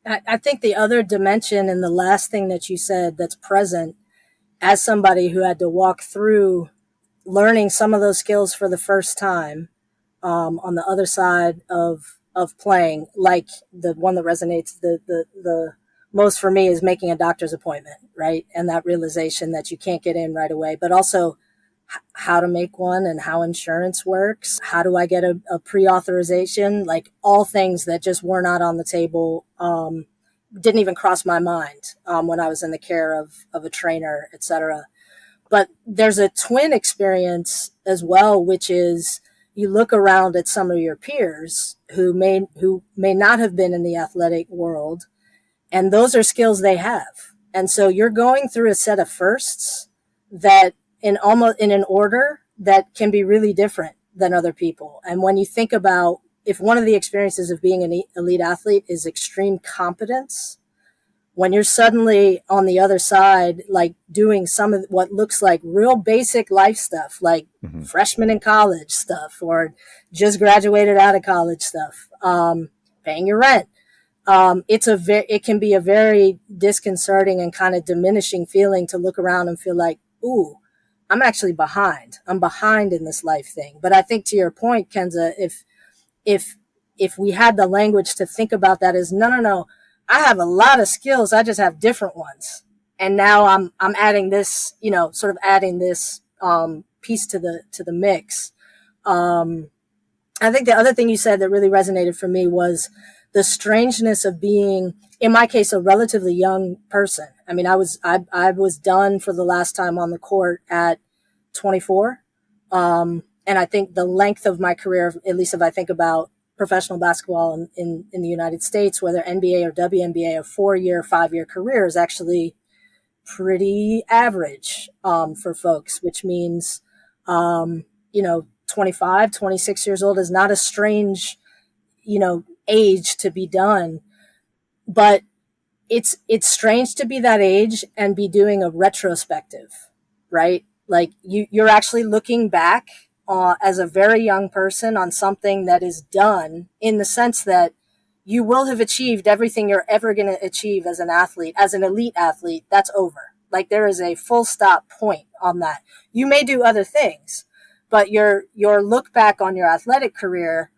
I think the other dimension and the last thing that you said that's present as somebody who had to walk through learning some of those skills for the first time on the other side of of playing, like the one that resonates the most for me is making a doctor's appointment, right? And that realization that you can't get in right away, but also how to make one and how insurance works. How do I get a pre-authorization? Like all things that just were not on the table, didn't even cross my mind when I was in the care of a trainer, etc. But there's a twin experience as well, which is you look around at some of your peers who may not have been in the athletic world, and those are skills they have. And so you're going through a set of firsts that in an order that can be really different than other people. And when you think about if one of the experiences of being an elite athlete is extreme competence, when you're suddenly on the other side, like doing some of what looks like real basic life stuff, like freshman in college stuff, or just graduated out of college stuff, paying your rent. It can be a very disconcerting and kind of diminishing feeling to look around and feel like, ooh, I'm actually behind. I'm behind in this life thing. But I think to your point, Kensa, if we had the language to think about that as no, I have a lot of skills. I just have different ones. And now I'm adding this, sort of adding this piece to the mix. I think the other thing you said that really resonated for me was the strangeness of being, in my case, a relatively young person. I mean, I was done for the last time on the court at 24. And I think the length of my career, at least if I think about professional basketball in the United States, whether NBA or WNBA, a 4-year, 5-year career is actually pretty average for folks, which means, 25, 26 years old is not a strange, age to be done. But it's strange to be that age and be doing a retrospective, right? Like you're actually looking back as a very young person on something that is done, in the sense that you will have achieved everything you're ever going to achieve as an athlete, as an elite athlete. That's over. Like there is a full stop point on that. You may do other things, but your look back on your athletic career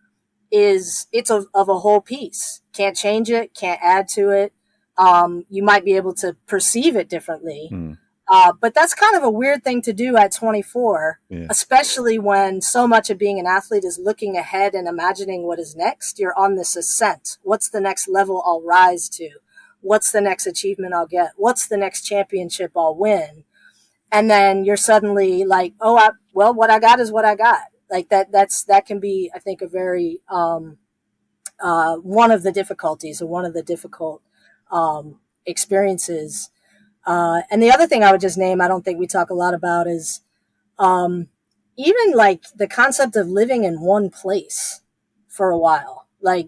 it's of a whole piece. Can't change it, can't add to it. You might be able to perceive it differently. But that's kind of a weird thing to do at 24, especially when so much of being an athlete is looking ahead and imagining what is next. You're on this ascent. What's the next level I'll rise to? What's the next achievement I'll get? What's the next championship I'll win? And then you're suddenly like, what I got is what I got. Like that can be, I think, a very, one of the difficulties or one of the difficult, experiences. And the other thing I would just name, I don't think we talk a lot about, is even like the concept of living in one place for a while. Like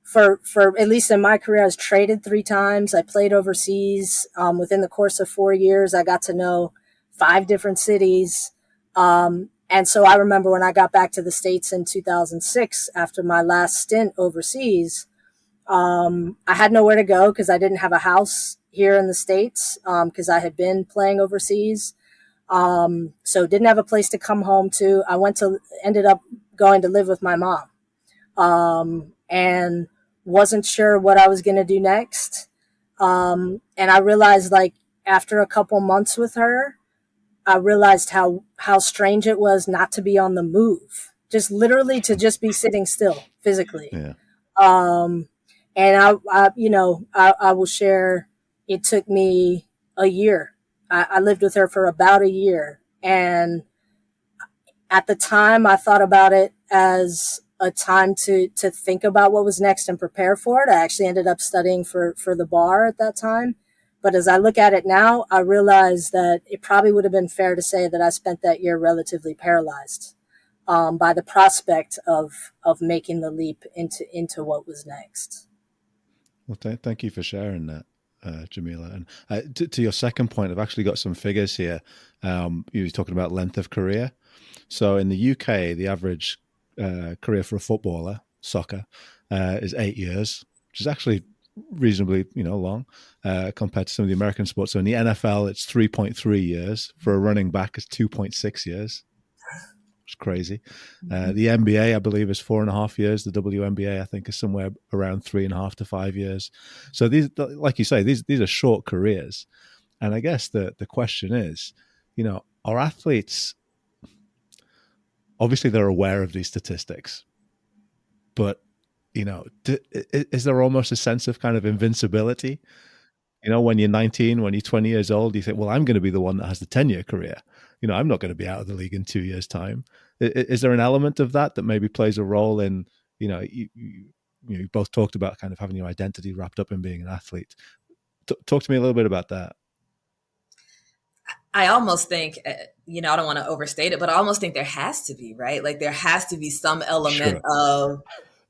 for at least in my career, I was traded 3 times. I played overseas. Within the course of 4 years, I got to know 5 different cities. And so I remember when I got back to the States in 2006, after my last stint overseas, I had nowhere to go because I didn't have a house here in the States, because I had been playing overseas. So didn't have a place to come home to. I ended up going to live with my mom, and wasn't sure what I was going to do next. And I realized, like, after a couple months with her, I realized how strange it was not to be on the move, just literally to just be sitting still physically. Yeah. And I will share, it took me a year. I lived with her for about a year. And at the time I thought about it as a time to think about what was next and prepare for it. I actually ended up studying for the bar at that time. But as I look at it now, I realize that it probably would have been fair to say that I spent that year relatively paralyzed by the prospect of making the leap into what was next. Well, thank you for sharing that, Jamila. And to your second point, I've actually got some figures here. You were talking about length of career. So in the UK, the average career for a footballer, soccer, is 8 years, which is actually reasonably, long compared to some of the American sports. So in the NFL, it's 3.3 years. For a running back, it's 2.6 years. It's crazy. The NBA, I believe, is 4.5 years. The WNBA, I think, is somewhere around 3.5 to 5 years. So these, like you say, these are short careers. And I guess the question is, are athletes, obviously they're aware of these statistics, but, is there almost a sense of kind of invincibility? When you're 19, when you're 20 years old, you think, well, I'm going to be the one that has the 10-year career. I'm not going to be out of the league in 2 years' time. Is there an element of that maybe plays a role in, you both talked about kind of having your identity wrapped up in being an athlete. Talk to me a little bit about that. I almost think, I don't want to overstate it, but I almost think there has to be, right? Like there has to be some element of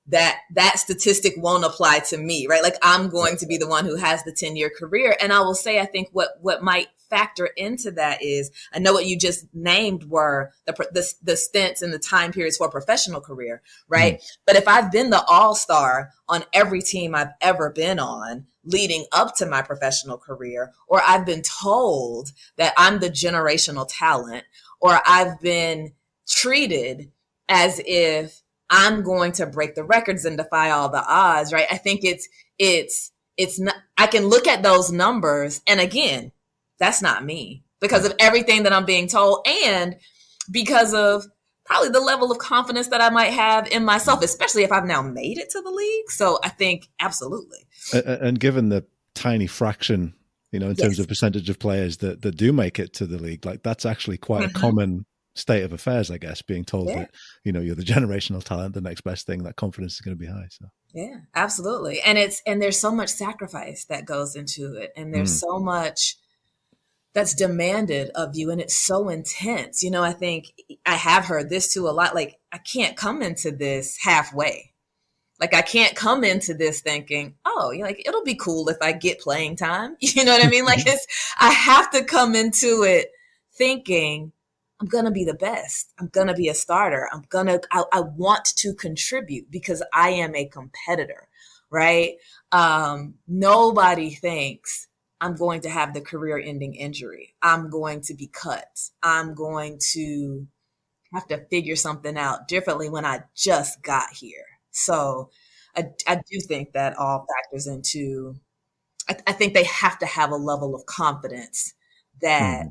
that statistic won't apply to me, right? Like I'm going to be the one who has the 10-year career. And I will say, I think what might factor into that is, I know what you just named were the stints and the time periods for a professional career, right? But if I've been the all-star on every team I've ever been on leading up to my professional career, or I've been told that I'm the generational talent, or I've been treated as if I'm going to break the records and defy all the odds, right? I think it's not, I can look at those numbers and again, that's not me because of everything that I'm being told and because of probably the level of confidence that I might have in myself, especially if I've now made it to the league. So I think absolutely. And given the tiny fraction, in terms of percentage of players that do make it to the league, like that's actually quite a common state of affairs, I guess, being told that, you're the generational talent, the next best thing, that confidence is going to be high. So yeah, absolutely. And there's so much sacrifice that goes into it. And there's so much that's demanded of you. And it's so intense. I think I have heard this too a lot. Like I can't come into this halfway. Like I can't come into this thinking, oh, like it'll be cool if I get playing time. You know what I mean? Like I have to come into it thinking, I'm going to be the best. I'm going to be a starter. I want to contribute because I am a competitor, right? Nobody thinks I'm going to have the career ending injury. I'm going to be cut. I'm going to have to figure something out differently when I just got here. So I do think that all factors into, I think they have to have a level of confidence that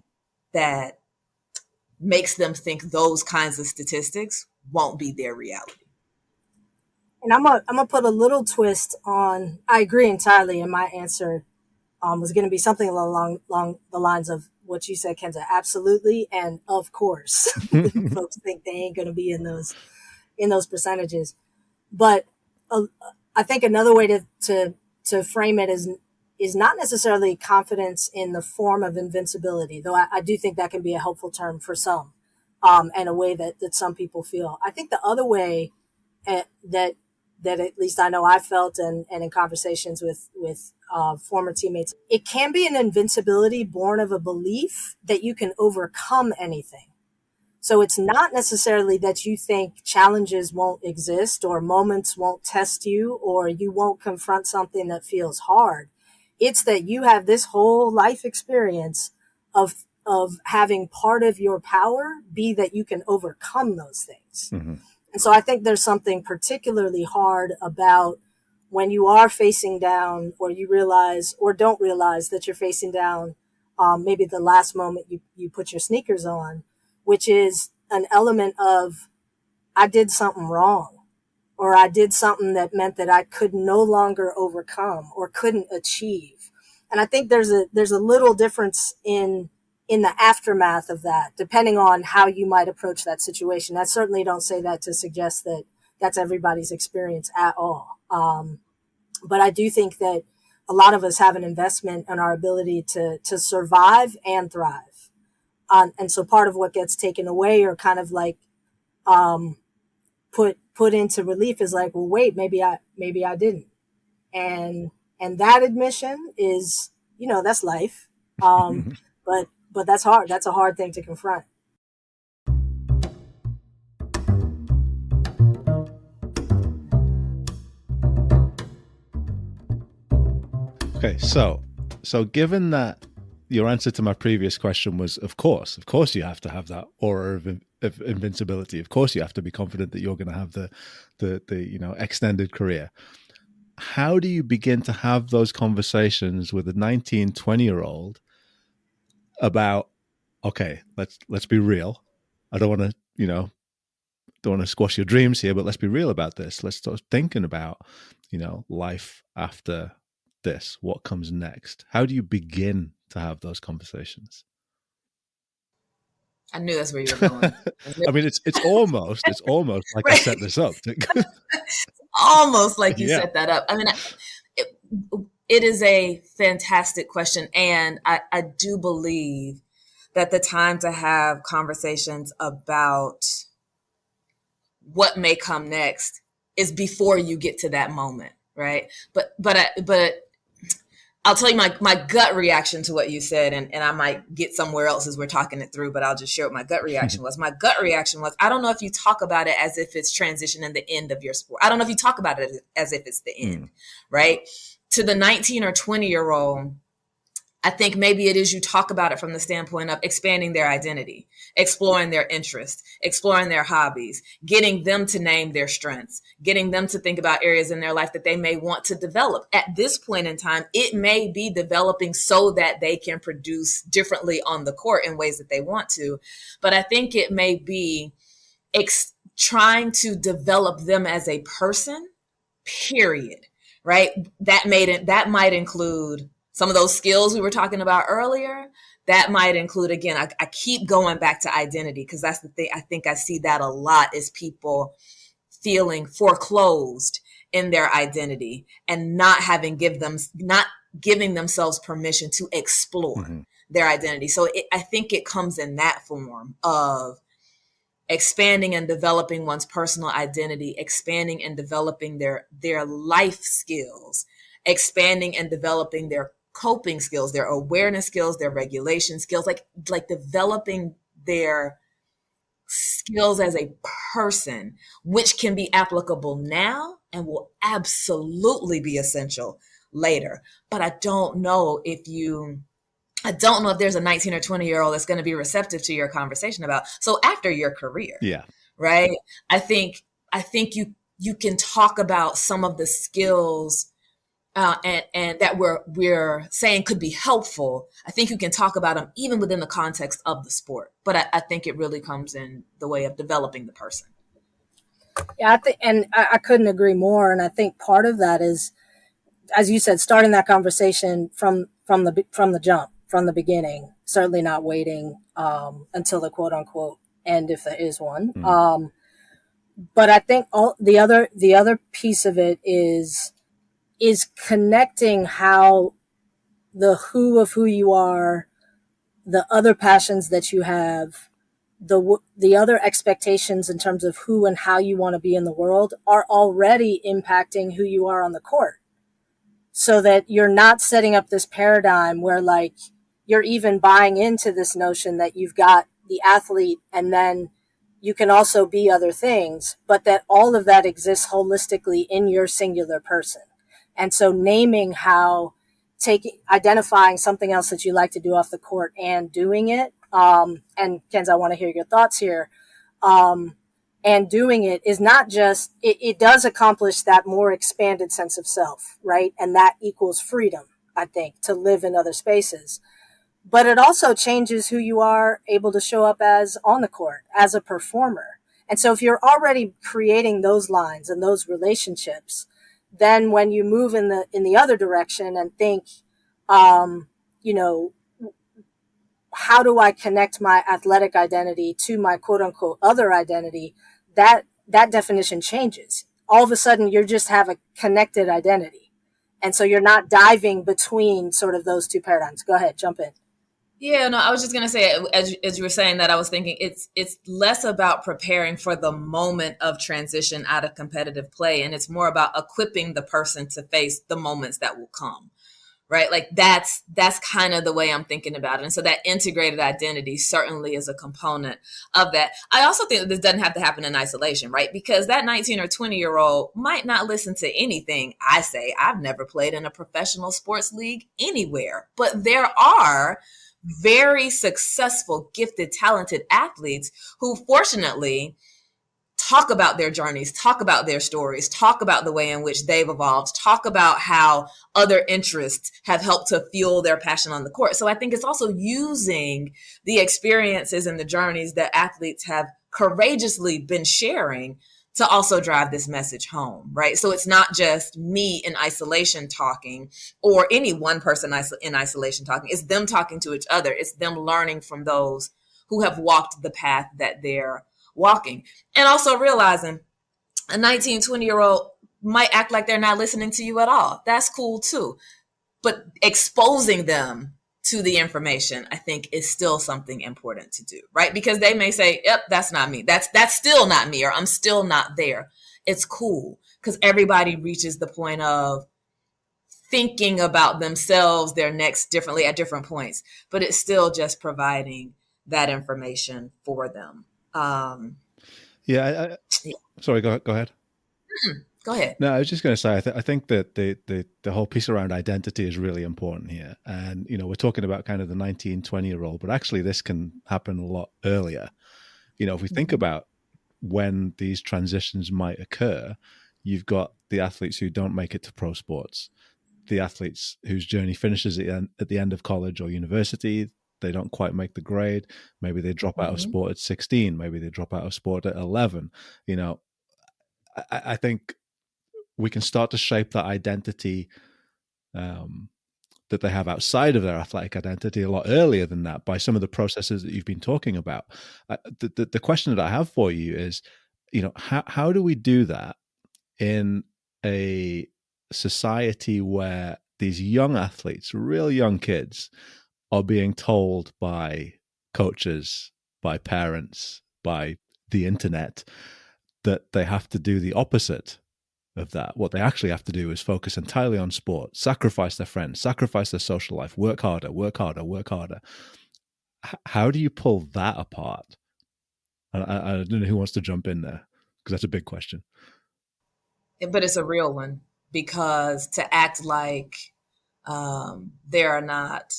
makes them think those kinds of statistics won't be their reality. And I'm gonna put a little twist on. I agree entirely, and my answer was going to be something along the lines of what you said, Kensa. Absolutely, and of course, folks think they ain't going to be in those percentages. But I think another way to frame it is not necessarily confidence in the form of invincibility, though I do think that can be a helpful term for some, and a way that some people feel. I think the other way that at least I know I felt and in conversations with former teammates, it can be an invincibility born of a belief that you can overcome anything. So it's not necessarily that you think challenges won't exist or moments won't test you or you won't confront something that feels hard. It's that you have this whole life experience of having part of your power be that you can overcome those things. And so I think there's something particularly hard about when you are facing down or you realize or don't realize that you're facing down maybe the last moment you put your sneakers on, which is an element of I did something wrong or I did something that meant that I could no longer overcome or couldn't achieve. And I think there's a little difference in the aftermath of that, depending on how you might approach that situation. I certainly don't say that to suggest that that's everybody's experience at all. But I do think that a lot of us have an investment in our ability to survive and thrive. And so part of what gets taken away or kind of like put into relief is like, well, wait, maybe I didn't. And that admission is, that's life. But that's hard. That's a hard thing to confront. Okay, so given that, your answer to my previous question was, of course you have to have that aura of invincibility. Of course you have to be confident that you're going to have the extended career. How do you begin to have those conversations with a 19, 20-year-old about, okay, let's be real. I don't want to squash your dreams here, but let's be real about this. Let's start thinking about, life after this. What comes next? How do you begin to have those conversations? I knew that's where you were going. I mean, it's almost like I set this up. Almost like you Yeah. set that up. I mean, it is a fantastic question. And I do believe that the time to have conversations about what may come next is before you get to that moment, right? But I'll tell you my gut reaction to what you said, and I might get somewhere else as we're talking it through, but I'll just share what my gut reaction was. My gut reaction was, I don't know if you talk about it as if it's transition and the end of your sport. I don't know if you talk about it as if it's the end, right? To the 19 or 20-year-old, I think maybe it is you talk about it from the standpoint of expanding their identity, exploring their interests, exploring their hobbies, getting them to name their strengths, getting them to think about areas in their life that they may want to develop. At this point in time, it may be developing so that they can produce differently on the court in ways that they want to. But I think it may be trying to develop them as a person, period, right? That might include some of those skills we were talking about earlier. That might include, again, I keep going back to identity because that's the thing. I think I see that a lot is people feeling foreclosed in their identity and not giving themselves permission to explore their identity. So I think it comes in that form of expanding and developing one's personal identity, expanding and developing their life skills, expanding and developing their coping skills, their awareness skills, their regulation skills, like developing their skills as a person, which can be applicable now and will absolutely be essential later. But I don't know if there's a 19 or 20-year-old that's going to be receptive to your conversation about. So after your career, right? I think you can talk about some of the skills and that we're saying could be helpful. I think you can talk about them even within the context of the sport. But I think it really comes in the way of developing the person. Yeah, I couldn't agree more. And I think part of that is, as you said, starting that conversation from the jump, from the beginning. Certainly not waiting until the quote unquote end, if there is one. But I think the other piece of it is connecting how the who of who you are, the other passions that you have, the other expectations in terms of who and how you want to be in the world are already impacting who you are on the court. So that you're not setting up this paradigm where like you're even buying into this notion that you've got the athlete and then you can also be other things, but that all of that exists holistically in your singular person. And so naming identifying something else that you like to do off the court and doing it. And Kenza, I want to hear your thoughts here. And doing it is not just, it does accomplish that more expanded sense of self, right? And that equals freedom, I think, to live in other spaces. But it also changes who you are able to show up as on the court, as a performer. And so if you're already creating those lines and those relationships, then when you move in the other direction and think, how do I connect my athletic identity to my quote unquote other identity? That definition changes. All of a sudden, you just have a connected identity. And so you're not diving between sort of those two paradigms. Go ahead, jump in. Yeah, no, I was just going to say, as you were saying that, I was thinking it's less about preparing for the moment of transition out of competitive play, and it's more about equipping the person to face the moments that will come, right? Like that's kind of the way I'm thinking about it. And so that integrated identity certainly is a component of that. I also think that this doesn't have to happen in isolation, right? Because that 19 or 20-year-old might not listen to anything I say. I've never played in a professional sports league anywhere, but there are very successful, gifted, talented athletes who fortunately talk about their journeys, talk about their stories, talk about the way in which they've evolved, talk about how other interests have helped to fuel their passion on the court. So I think it's also using the experiences and the journeys that athletes have courageously been sharing to also drive this message home, right? So it's not just me in isolation talking or any one person in isolation talking. It's them talking to each other. It's them learning from those who have walked the path that they're walking. And also realizing a 19, 20-year-old might act like they're not listening to you at all. That's cool too. But exposing them to the information, I think, is still something important to do, right? Because they may say, yep, that's not me. That's still not me, or I'm still not there. It's cool because everybody reaches the point of thinking about themselves, their next differently at different points, but it's still just providing that information for them. Sorry, go ahead. Go ahead. No, I was just going to say, I think that the whole piece around identity is really important here. And, we're talking about kind of the 19, 20-year-old, but actually this can happen a lot earlier. If we think about when these transitions might occur, you've got the athletes who don't make it to pro sports, the athletes whose journey finishes at the end of college or university. They don't quite make the grade. Maybe they drop out of sport at 16. Maybe they drop out of sport at 11. I think we can start to shape that identity that they have outside of their athletic identity a lot earlier than that by some of the processes that you've been talking about. The question that I have for you is, how do we do that in a society where these young athletes, real young kids, are being told by coaches, by parents, by the internet that they have to do the opposite of that? What they actually have to do is focus entirely on sport, sacrifice their friends, sacrifice their social life, work harder, work harder, work harder. How do you pull that apart? I don't know who wants to jump in there, because that's a big question. But it's a real one, because to act like there are not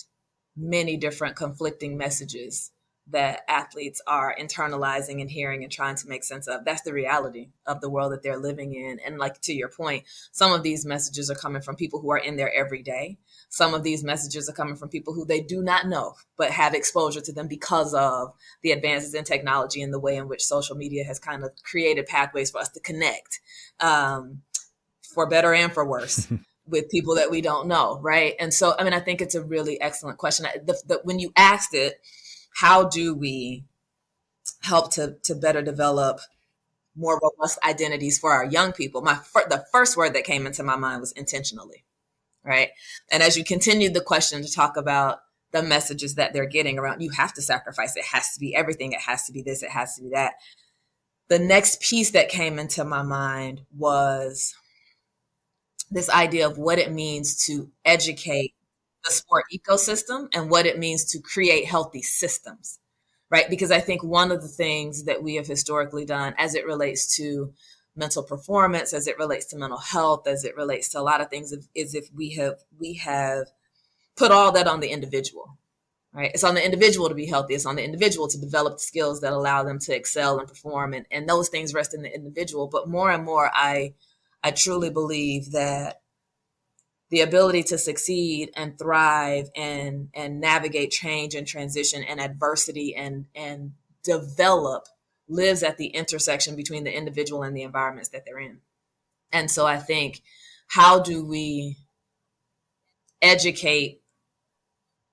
many different conflicting messages that athletes are internalizing and hearing and trying to make sense of. That's the reality of the world that they're living in. And like, to your point, some of these messages are coming from people who are in there every day. Some of these messages are coming from people who they do not know, but have exposure to them because of the advances in technology and the way in which social media has kind of created pathways for us to connect, for better and for worse. With people that we don't know, right? And so, I think it's a really excellent question. When you asked it, how do we help to better develop more robust identities for our young people? The first word that came into my mind was intentionally, right? And as you continued the question to talk about the messages that they're getting around, you have to sacrifice. It has to be everything. It has to be this. It has to be that. The next piece that came into my mind was this idea of what it means to educate the sport ecosystem and what it means to create healthy systems, right? Because I think one of the things that we have historically done as it relates to mental performance, as it relates to mental health, as it relates to a lot of things, is if we have put all that on the individual, right? It's on the individual to be healthy. It's on the individual to develop the skills that allow them to excel and perform. And those things rest in the individual. But more and more, I truly believe that the ability to succeed and thrive and navigate change and transition and adversity and develop lives at the intersection between the individual and the environments that they're in. And so I think, how do we educate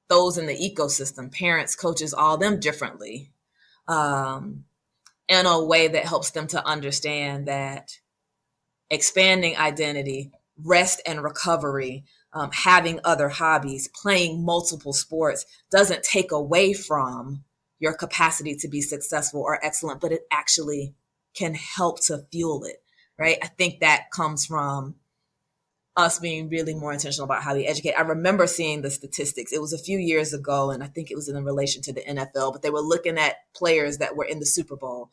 those in the ecosystem, parents, coaches, all them differently, in a way that helps them to understand that expanding identity, rest and recovery, having other hobbies, playing multiple sports doesn't take away from your capacity to be successful or excellent, but it actually can help to fuel it, right? I think that comes from us being really more intentional about how we educate. I remember seeing the statistics. It was a few years ago, and I think it was in relation to the NFL, but they were looking at players that were in the Super Bowl.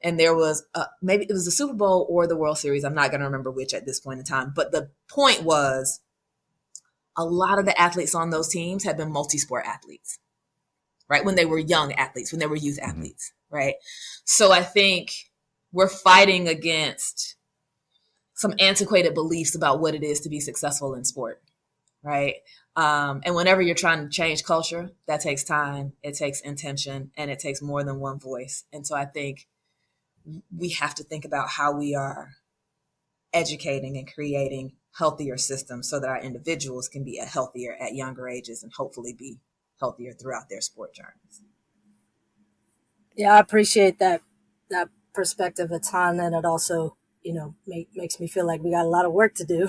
And there was maybe it was the Super Bowl or the World Series. I'm not going to remember which at this point in time. But the point was a lot of the athletes on those teams had been multi-sport athletes, right? When they were young athletes, when they were youth athletes, right? So I think we're fighting against some antiquated beliefs about what it is to be successful in sport, right? And whenever you're trying to change culture, that takes time, it takes intention, and it takes more than one voice. And so I think we have to think about how we are educating and creating healthier systems so that our individuals can be healthier at younger ages and hopefully be healthier throughout their sport journeys. Yeah, I appreciate that perspective a ton, and it also, makes me feel like we got a lot of work to do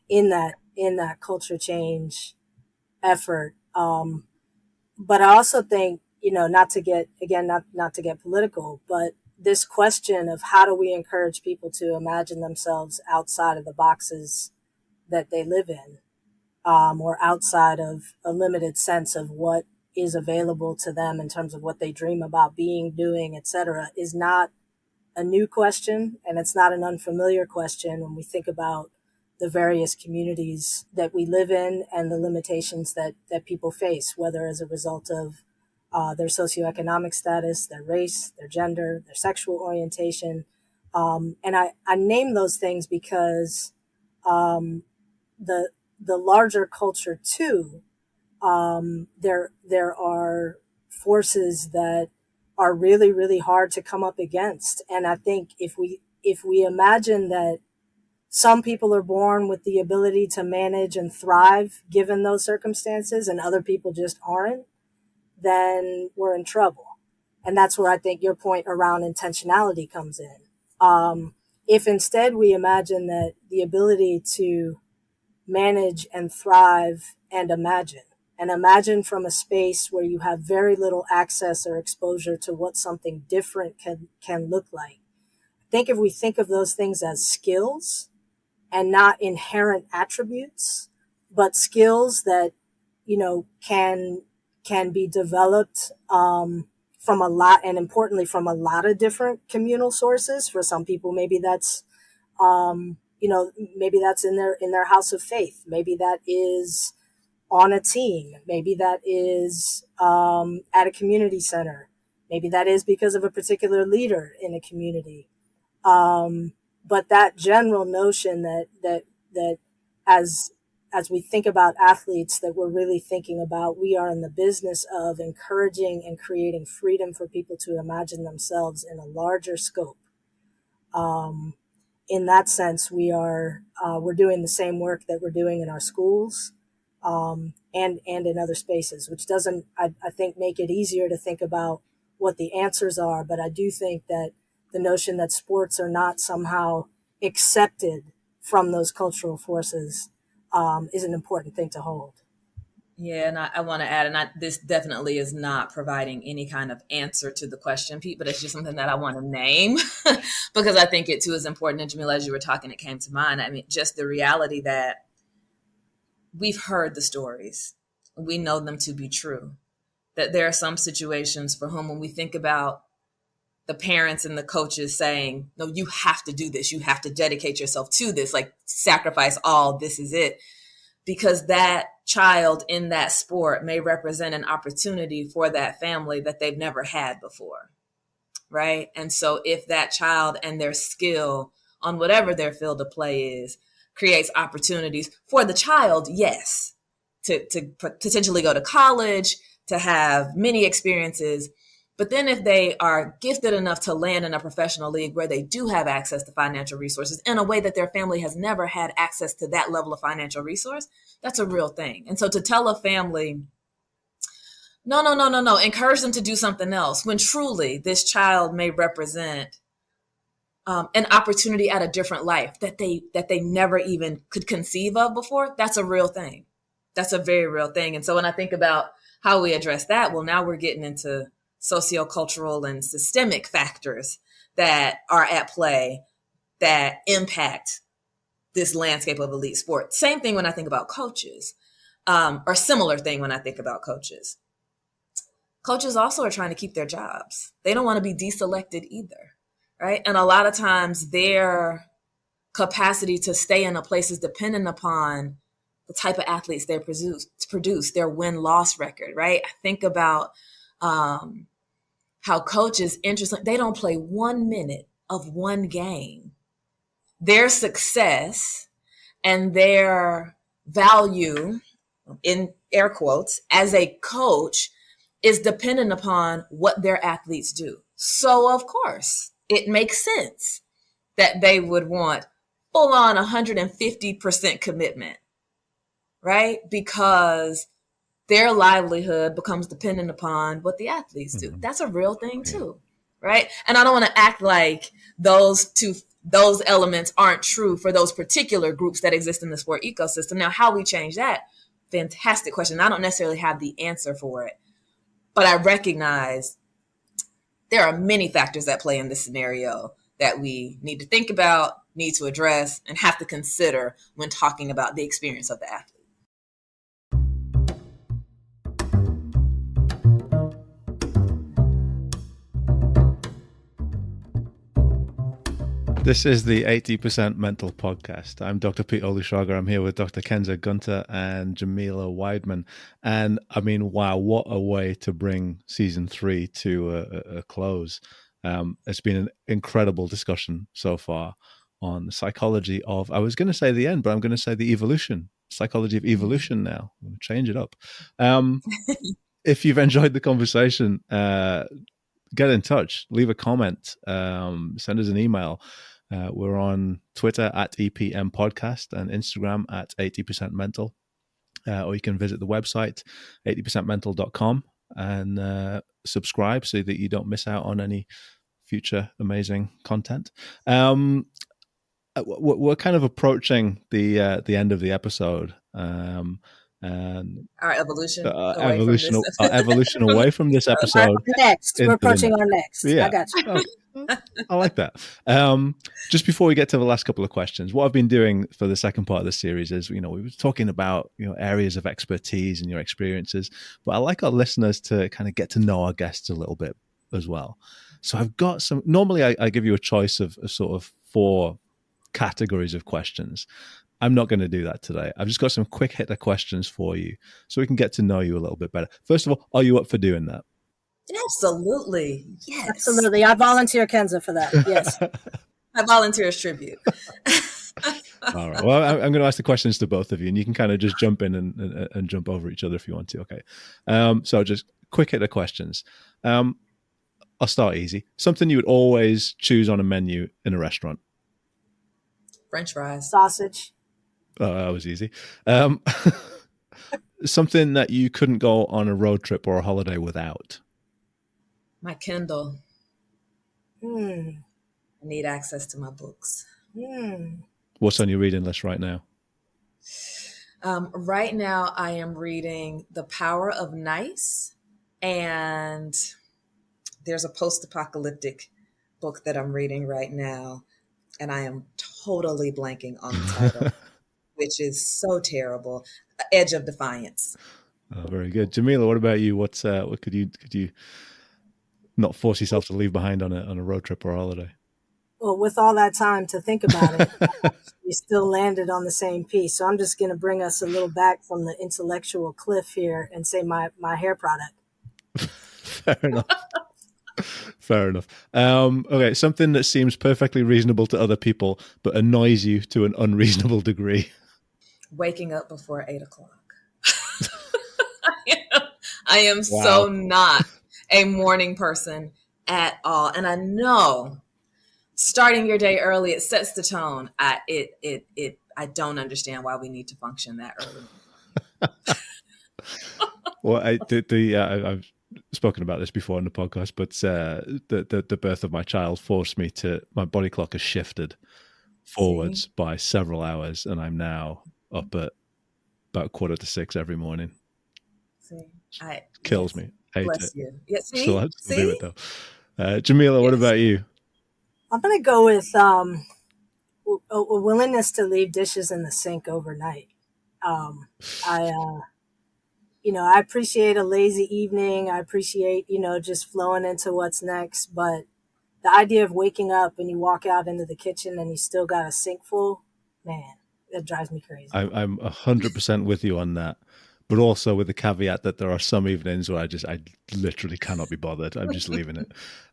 in that culture change effort. But I also think, not to get political, but this question of how do we encourage people to imagine themselves outside of the boxes that they live in, or outside of a limited sense of what is available to them in terms of what they dream about being, doing, etc., is not a new question, and it's not an unfamiliar question when we think about the various communities that we live in and the limitations that people face, whether as a result of their socioeconomic status, their race, their gender, their sexual orientation. And I name those things because the larger culture too, there are forces that are really, really hard to come up against. And I think if we imagine that some people are born with the ability to manage and thrive given those circumstances and other people just aren't, then we're in trouble. And that's where I think your point around intentionality comes in. If instead we imagine that the ability to manage and thrive and imagine from a space where you have very little access or exposure to what something different can look like. I think if we think of those things as skills and not inherent attributes, but skills that, can be developed from a lot, and importantly from a lot of different communal sources. For some people, maybe that's maybe that's in their house of faith. Maybe that is on a team. Maybe that is at a community center. Maybe that is because of a particular leader in a community. But that general notion that as we think about athletes, that we're really thinking about, we are in the business of encouraging and creating freedom for people to imagine themselves in a larger scope. In that sense, we're doing the same work that we're doing in our schools, and in other spaces, which doesn't, I think, make it easier to think about what the answers are. But I do think that the notion that sports are not somehow accepted from those cultural forces is an important thing to hold. Yeah, and I want to add, and this definitely is not providing any kind of answer to the question, Pete, but it's just something that I want to name because I think it too is important. And Jamila, as you were talking, it came to mind. I mean, just the reality that we've heard the stories, we know them to be true, that there are some situations for whom, when we think about the parents and the coaches saying, no, you have to do this, you have to dedicate yourself to this, like sacrifice all, this is it. Because that child in that sport may represent an opportunity for that family that they've never had before, right? And so if that child and their skill on whatever their field of play is creates opportunities for the child, yes, to potentially go to college, to have many experiences. But then if they are gifted enough to land in a professional league where they do have access to financial resources in a way that their family has never had access to that level of financial resource, that's a real thing. And so to tell a family, no, encourage them to do something else, when truly this child may represent an opportunity at a different life that they never even could conceive of before, that's a real thing. That's a very real thing. And so when I think about how we address that, well, now we're getting into sociocultural and systemic factors that are at play that impact this landscape of elite sport. Same thing when I think about coaches, or similar thing when I think about coaches. Coaches also are trying to keep their jobs. They don't want to be deselected either, right? And a lot of times their capacity to stay in a place is dependent upon the type of athletes they produce, their win-loss record, right? I think about how coaches, interesting, they don't play 1 minute of one game. Their success and their value, in air quotes, as a coach is dependent upon what their athletes do. So, of course, it makes sense that they would want full on 150% commitment, right? Because their livelihood becomes dependent upon what the athletes do. Mm-hmm. That's a real thing too, right? And I don't want to act like those elements aren't true for those particular groups that exist in the sport ecosystem. Now, how we change that, fantastic question. I don't necessarily have the answer for it, but I recognize there are many factors that play in this scenario that we need to think about, need to address, and have to consider when talking about the experience of the athlete. This is the 80% Mental Podcast. I'm Dr. Pete Olusoga. I'm here with Dr. Kensa Gunter and Jamila Wideman. And I mean, wow, what a way to bring season 3 to a close. It's been an incredible discussion so far on the psychology of, I was going to say the end, but I'm going to say the evolution, psychology of evolution now. I'm going to change it up. If you've enjoyed the conversation, get in touch, leave a comment, send us an email. We're on Twitter at EPM Podcast and Instagram at 80% Mental. Or you can visit the website, 80percentmental.com, and subscribe so that you don't miss out on any future amazing content. We're kind of approaching the end of the episode. And our evolution evolution away from this episode. Next, we're approaching our next. Yeah. I got you. Oh, I like that. Just before we get to the last couple of questions, what I've been doing for the second part of the series is, we were talking about, areas of expertise and your experiences, but I like our listeners to kind of get to know our guests a little bit as well. So I've got some, normally I give you a choice of sort of 4 categories of questions. I'm not going to do that today. I've just got some quick hitter questions for you so we can get to know you a little bit better. First of all, are you up for doing that? Absolutely. Yes. Absolutely. I volunteer Kensa for that. Yes. I volunteer as tribute. All right. Well, I'm going to ask the questions to both of you, and you can kind of just jump in and jump over each other if you want to. Okay. So just quick hitter questions. I'll start easy. Something you would always choose on a menu in a restaurant. French fries. Sausage. That was easy. Something that you couldn't go on a road trip or a holiday without. My Kindle. I need access to my books. What's on your reading list right now? Right now, I am reading The Power of Nice, and there's a post-apocalyptic book that I'm reading right now, and I am totally blanking on the title, which is so terrible. Edge of Defiance. Oh, very good. Jamila, what about you? What could you not force yourself to leave behind on a road trip or a holiday? Well, with all that time to think about it, we still landed on the same piece. So I'm just going to bring us a little back from the intellectual cliff here and say my hair product. Fair enough. Fair enough. Okay, something that seems perfectly reasonable to other people but annoys you to an unreasonable degree. Waking up before 8 o'clock. I am so not a morning person at all. And I know starting your day early, it sets the tone. I don't understand why we need to function that early. Well, I've spoken about this before in the podcast, but the birth of my child forced me my body clock has shifted forwards by several hours, and I'm now up at about 5:45 every morning. Kills me. Hate bless it. You. Yeah, Still have to do it though. Jamila, what about you? I'm going to go with a willingness to leave dishes in the sink overnight. I I appreciate a lazy evening. I appreciate, just flowing into what's next. But the idea of waking up and you walk out into the kitchen and you still got a sink full, man, that drives me crazy. I'm 100% with you on that, but also with the caveat that there are some evenings where I literally cannot be bothered. I'm just leaving it.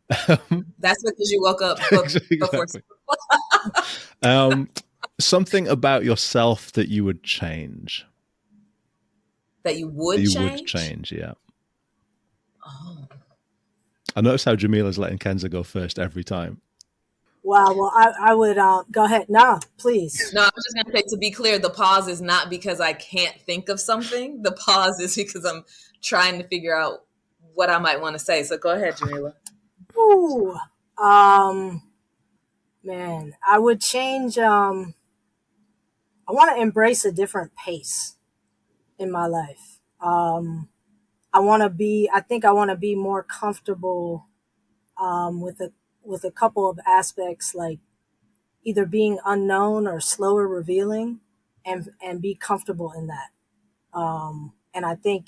That's because you woke up before. Exactly. Something about yourself that you would change. That you would change, yeah. Oh. I notice how Jamila's letting Kensa go first every time. Wow. Well, I would go ahead. No, please. No, I was just going to say, to be clear, the pause is not because I can't think of something. The pause is because I'm trying to figure out what I might want to say. So go ahead, Jamila. Ooh, man, I would change. I want to embrace a different pace in my life. I think I want to be more comfortable with a couple of aspects, like either being unknown or slower revealing, and be comfortable in that. And I think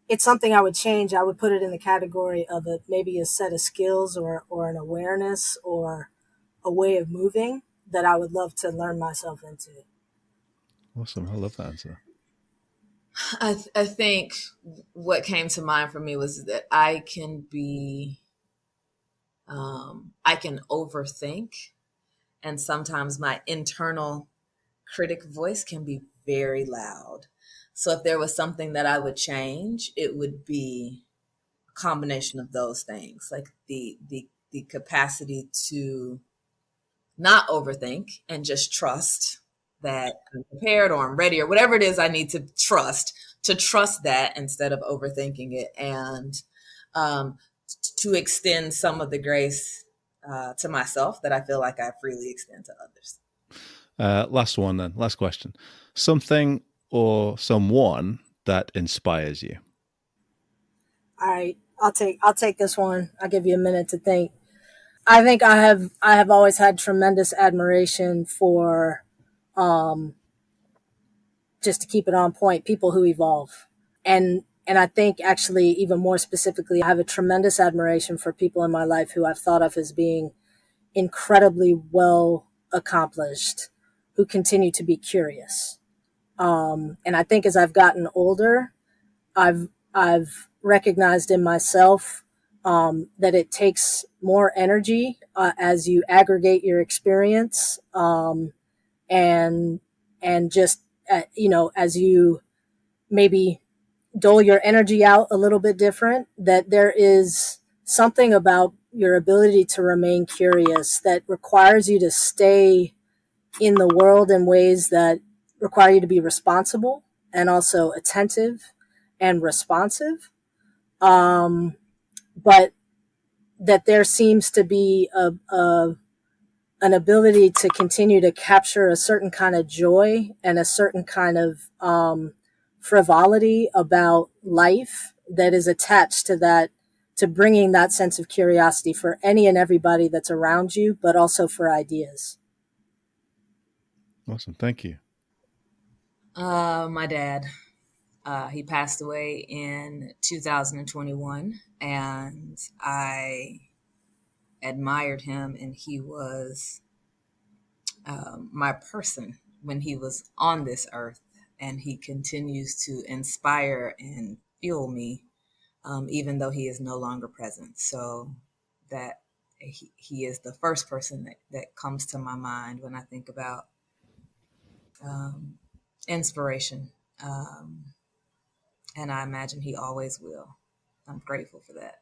it's something I would change. I would put it in the category of maybe a set of skills or an awareness or a way of moving that I would love to learn myself into. Awesome. I love that answer. I think what came to mind for me was that I can overthink, and sometimes my internal critic voice can be very loud. So if there was something that I would change, it would be a combination of those things, like the capacity to not overthink and just trust that I'm prepared or I'm ready or whatever it is I need to trust that instead of overthinking it, and to extend some of the grace to myself that I feel like I freely extend to others. Last question. Something or someone that inspires you. All right, I'll take this one. I'll give you a minute to think. I think I have always had tremendous admiration for, just to keep it on point, people who evolve. And I think, actually, even more specifically, I have a tremendous admiration for people in my life who I've thought of as being incredibly well accomplished, who continue to be curious. And I think as I've gotten older, I've recognized in myself that it takes more energy as you aggregate your experience, and just as you maybe dole your energy out a little bit different, that there is something about your ability to remain curious that requires you to stay in the world in ways that require you to be responsible and also attentive and responsive. But that there seems to be an ability to continue to capture a certain kind of joy and a certain kind of frivolity about life that is attached to that, to bringing that sense of curiosity for any and everybody that's around you, but also for ideas. Awesome. Thank you. My dad, he passed away in 2021, and I admired him, and he was my person when he was on this earth, and he continues to inspire and fuel me, even though he is no longer present. So that he is the first person that comes to my mind when I think about inspiration. And I imagine he always will. I'm grateful for that.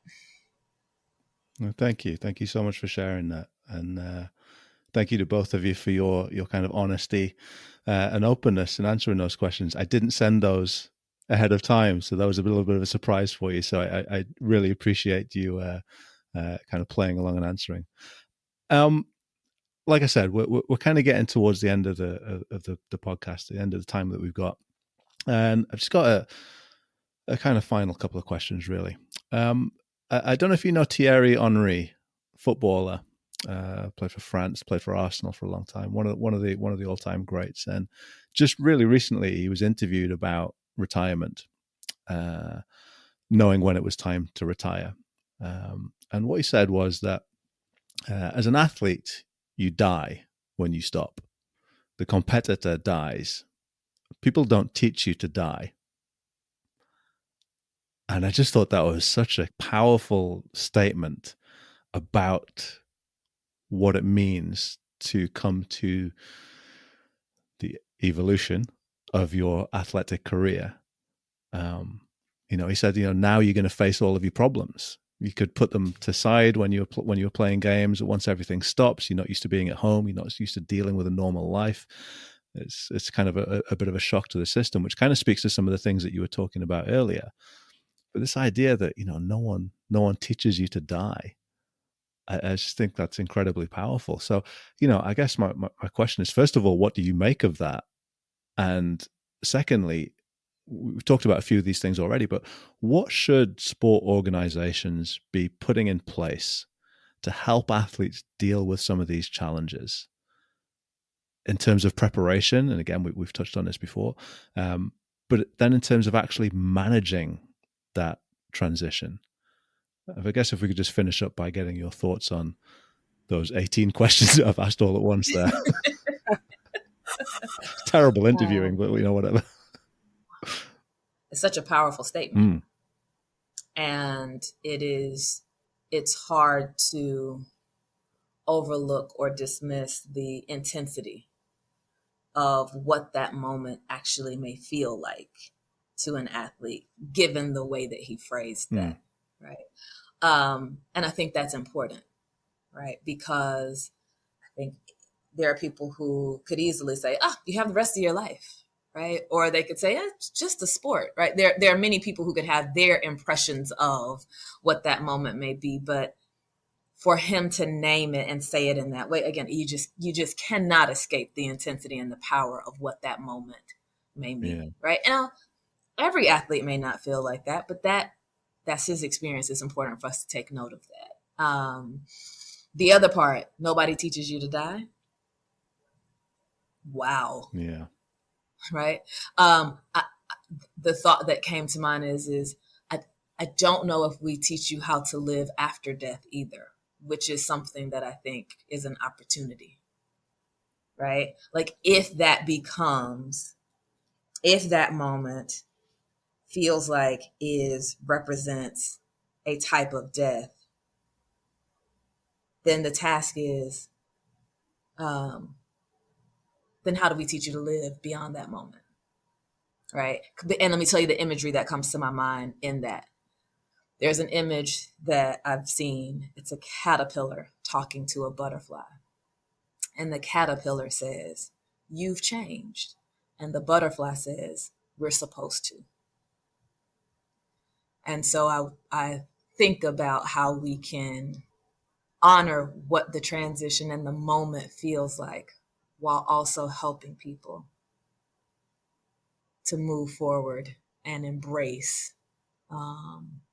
Well, thank you. Thank you so much for sharing that. And thank you to both of you for your kind of honesty and openness in answering those questions. I didn't send those ahead of time, so that was a little bit of a surprise for you. So I really appreciate you kind of playing along and answering. Like I said, we're kind of getting towards the end of the podcast, the end of the time that we've got, and I've just got a kind of final couple of questions, really. I don't know if you know Thierry Henry, footballer. played for France, played for Arsenal for a long time. One of the all-time greats. And just really recently, he was interviewed about retirement, knowing when it was time to retire. And what he said was that as an athlete, you die when you stop. The competitor dies. People don't teach you to die. And I just thought that was such a powerful statement about what it means to come to the evolution of your athletic career. He said, now you're going to face all of your problems. You could put them to side when you were playing games. Once everything stops, you're not used to being at home. You're not used to dealing with a normal life. It's kind of a bit of a shock to the system, which kind of speaks to some of the things that you were talking about earlier. But this idea that no one teaches you to die, I just think that's incredibly powerful. So I guess my question is, first of all, what do you make of that? And secondly, we've talked about a few of these things already, but what should sport organizations be putting in place to help athletes deal with some of these challenges in terms of preparation? And again, we've touched on this before, but then in terms of actually managing that transition. I guess if we could just finish up by getting your thoughts on those 18 questions that I've asked all at once there. Terrible interviewing, but whatever. It's such a powerful statement. And it's hard to overlook or dismiss the intensity of what that moment actually may feel like to an athlete, given the way that he phrased that, right? And I think that's important, right? Because I think there are people who could easily say, you have the rest of your life, right? Or they could say, it's just a sport, right? There are many people who could have their impressions of what that moment may be, but for him to name it and say it in that way, again, you just cannot escape the intensity and the power of what that moment may mean, right? And every athlete may not feel like that, but that's his experience. It's important for us to take note of that. The other part, nobody teaches you to die. Wow. Yeah. Right. The thought that came to mind is I don't know if we teach you how to live after death either, which is something that I think is an opportunity, right? Like if that moment feels like represents a type of death, then the task is, then how do we teach you to live beyond that moment? Right. And let me tell you the imagery that comes to my mind in that. There's an image that I've seen. It's a caterpillar talking to a butterfly. And the caterpillar says, "You've changed." And the butterfly says, "We're supposed to." And so I think about how we can honor what the transition and the moment feels like while also helping people to move forward and embrace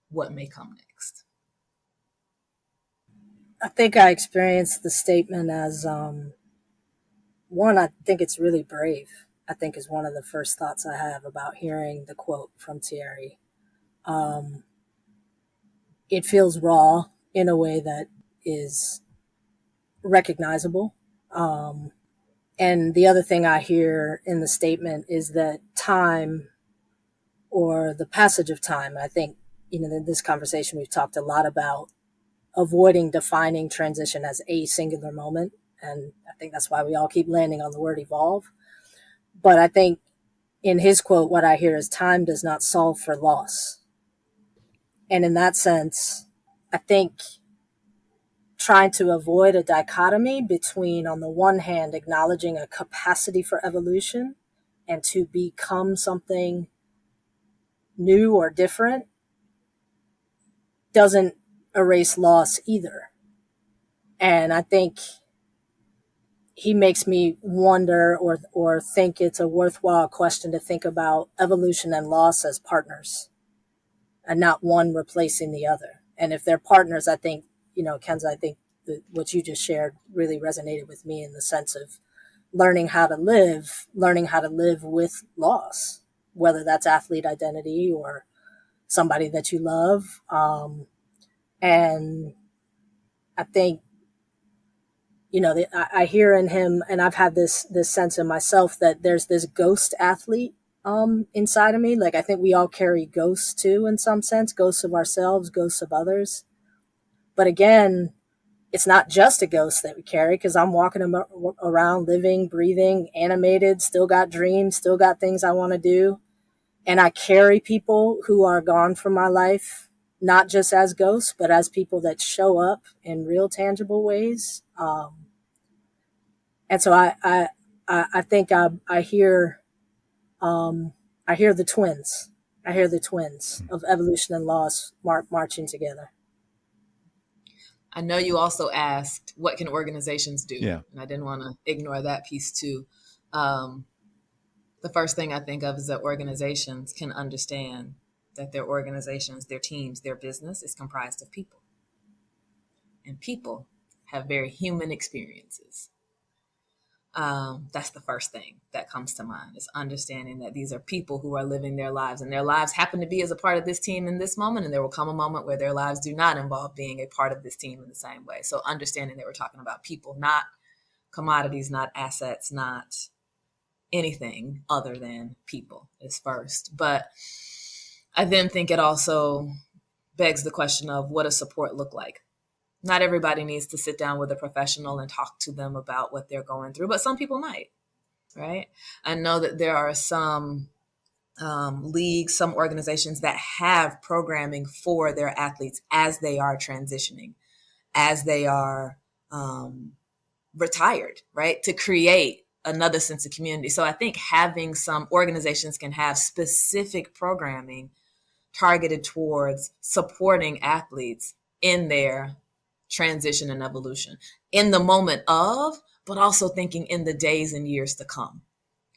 what may come next. I think I experienced the statement as one, I think it's really brave. I think is one of the first thoughts I have about hearing the quote from Thierry. It feels raw in a way that is recognizable. And the other thing I hear in the statement is that time, or the passage of time, I think, in this conversation, we've talked a lot about avoiding defining transition as a singular moment. And I think that's why we all keep landing on the word evolve. But I think in his quote, what I hear is time does not solve for loss. And in that sense, I think trying to avoid a dichotomy between, on the one hand, acknowledging a capacity for evolution and to become something new or different doesn't erase loss either. And I think he makes me wonder or think it's a worthwhile question to think about evolution and loss as partners and not one replacing the other. And if they're partners, I think, Kensa, I think what you just shared really resonated with me in the sense of learning how to live with loss, whether that's athlete identity or somebody that you love. And I think, I hear in him, and I've had this sense in myself that there's this ghost athlete inside of me. Like, I think we all carry ghosts too, in some sense, ghosts of ourselves, ghosts of others. But again, it's not just a ghost that we carry, because I'm walking around living, breathing, animated, still got dreams, still got things I want to do. And I carry people who are gone from my life, not just as ghosts, but as people that show up in real tangible ways. And so I think I hear the twins. I hear the twins of evolution and loss marching together. I know you also asked, what can organizations do? Yeah. And I didn't want to ignore that piece too. The first thing I think of is that organizations can understand that their organizations, their teams, their business is comprised of people. And people have very human experiences. That's the first thing that comes to mind, is understanding that these are people who are living their lives, and their lives happen to be as a part of this team in this moment. And there will come a moment where their lives do not involve being a part of this team in the same way. So understanding that we're talking about people, not commodities, not assets, not anything other than people is first. But I then think it also begs the question of, what does support look like? Not everybody needs to sit down with a professional and talk to them about what they're going through, but some people might, right? I know that there are some leagues, some organizations that have programming for their athletes as they are transitioning, as they are retired, right? To create another sense of community. So I think having some organizations can have specific programming targeted towards supporting athletes in their transition and evolution in the moment of, but also thinking in the days and years to come,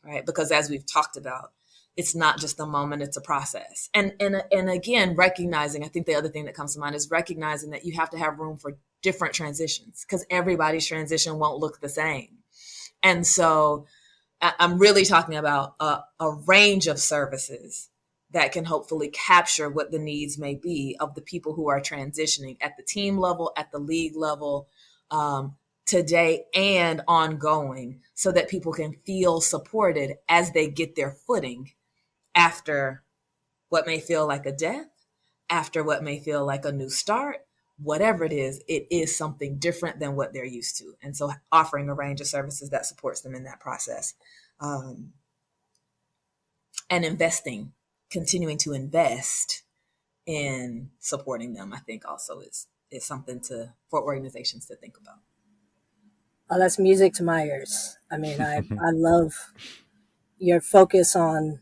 right? Because as we've talked about, it's not just a moment, it's a process. And again, recognizing, I think the other thing that comes to mind is recognizing that you have to have room for different transitions, because everybody's transition won't look the same. And so I'm really talking about a range of services that can hopefully capture what the needs may be of the people who are transitioning at the team level, at the league level, today and ongoing, so that people can feel supported as they get their footing after what may feel like a death, after what may feel like a new start. Whatever it is something different than what they're used to. And so offering a range of services that supports them in that process. And continuing to invest in supporting them, I think also is something for organizations to think about. Oh, that's music to my ears. I mean, I love your focus on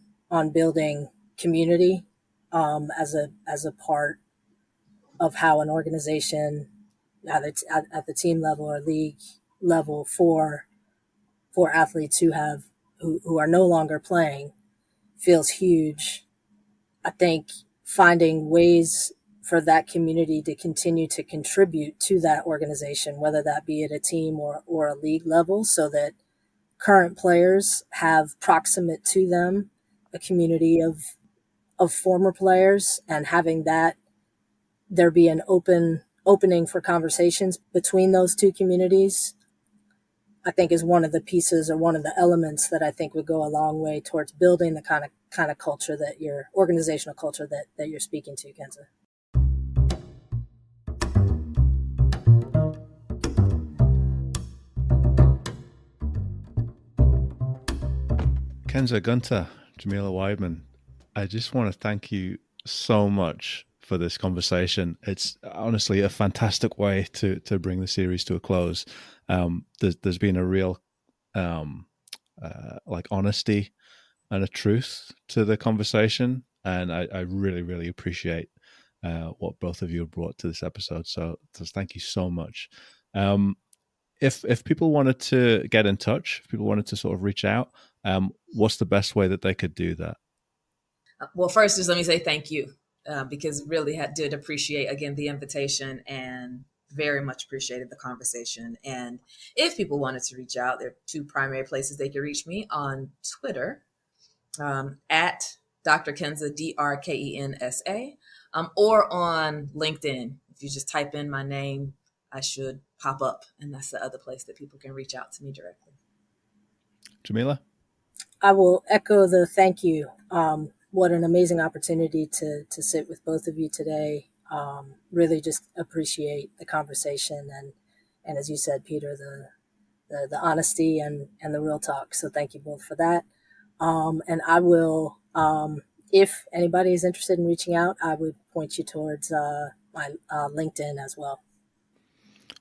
building community as a part of how an organization at the team level or league level for athletes who are no longer playing feels huge. I think finding ways for that community to continue to contribute to that organization, whether that be at a team or a league level, so that current players have proximate to them a community of former players, and having that there be an opening for conversations between those two communities, I think is one of the pieces or one of the elements that I think would go a long way towards building the kind of culture that your organizational culture that you're speaking to, Kensa. Kensa Gunter, Jamila Wideman, I just want to thank you so much for this conversation. It's honestly a fantastic way to bring the series to a close. There's been a real like honesty and a truth to the conversation, and I really, really appreciate what both of you have brought to this episode. So thank you so much. If people wanted to get in touch, if people wanted to sort of reach out, what's the best way that they could do that? Well, first, just let me say thank you, because really did appreciate, again, the invitation and very much appreciated the conversation. And if people wanted to reach out, there are two primary places they can reach me: on Twitter, at Dr. Kensa, DrKensa, or on LinkedIn. If you just type in my name, I should pop up, and that's the other place that people can reach out to me directly. Jamila? I will echo the thank you. What an amazing opportunity to sit with both of you today. Really just appreciate the conversation and as you said, Peter, the honesty and the real talk. So thank you both for that. And I will, if anybody is interested in reaching out, I would point you towards my LinkedIn as well.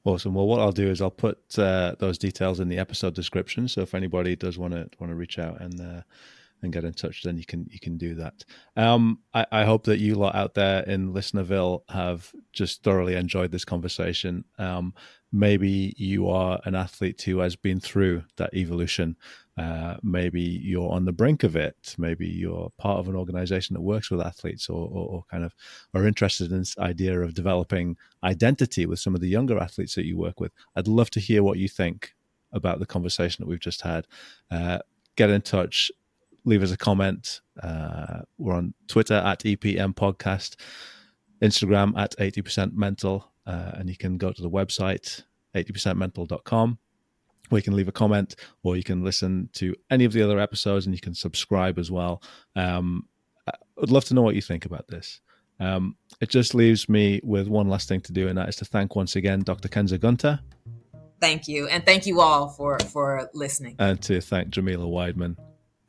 Awesome. Well, what I'll do is I'll put those details in the episode description. So if anybody does want to reach out and get in touch, then you can do that. I hope that you lot out there in Listenerville have just thoroughly enjoyed this conversation. Maybe you are an athlete who has been through that evolution. Maybe you're on the brink of it. Maybe you're part of an organization that works with athletes or kind of are interested in this idea of developing identity with some of the younger athletes that you work with. I'd love to hear what you think about the conversation that we've just had. Get in touch. Leave us a comment. We're on Twitter at EPM Podcast, Instagram at 80% Mental, and you can go to the website 80percentmental.com, where you can leave a comment, or you can listen to any of the other episodes, and you can subscribe as well. I'd love to know what you think about this. It just leaves me with one last thing to do, and that is to thank once again Dr. Kensa Gunter. Thank you, and thank you all for listening. And to thank Jamila Wideman.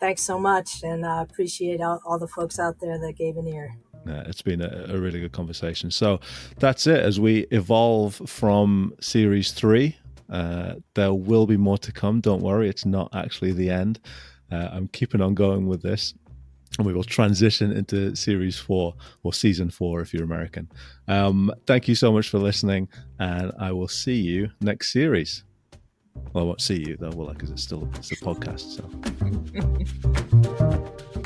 Thanks so much, and I appreciate all the folks out there that gave an ear. It's been a really good conversation. So that's it. As we evolve from Series 3, there will be more to come. Don't worry, it's not actually the end. I'm keeping on going with this, and we will transition into Series 4, or Season 4 if you're American. Thank you so much for listening, and I will see you next series. Well, I won't see you, though, will I? Because it's a podcast. So.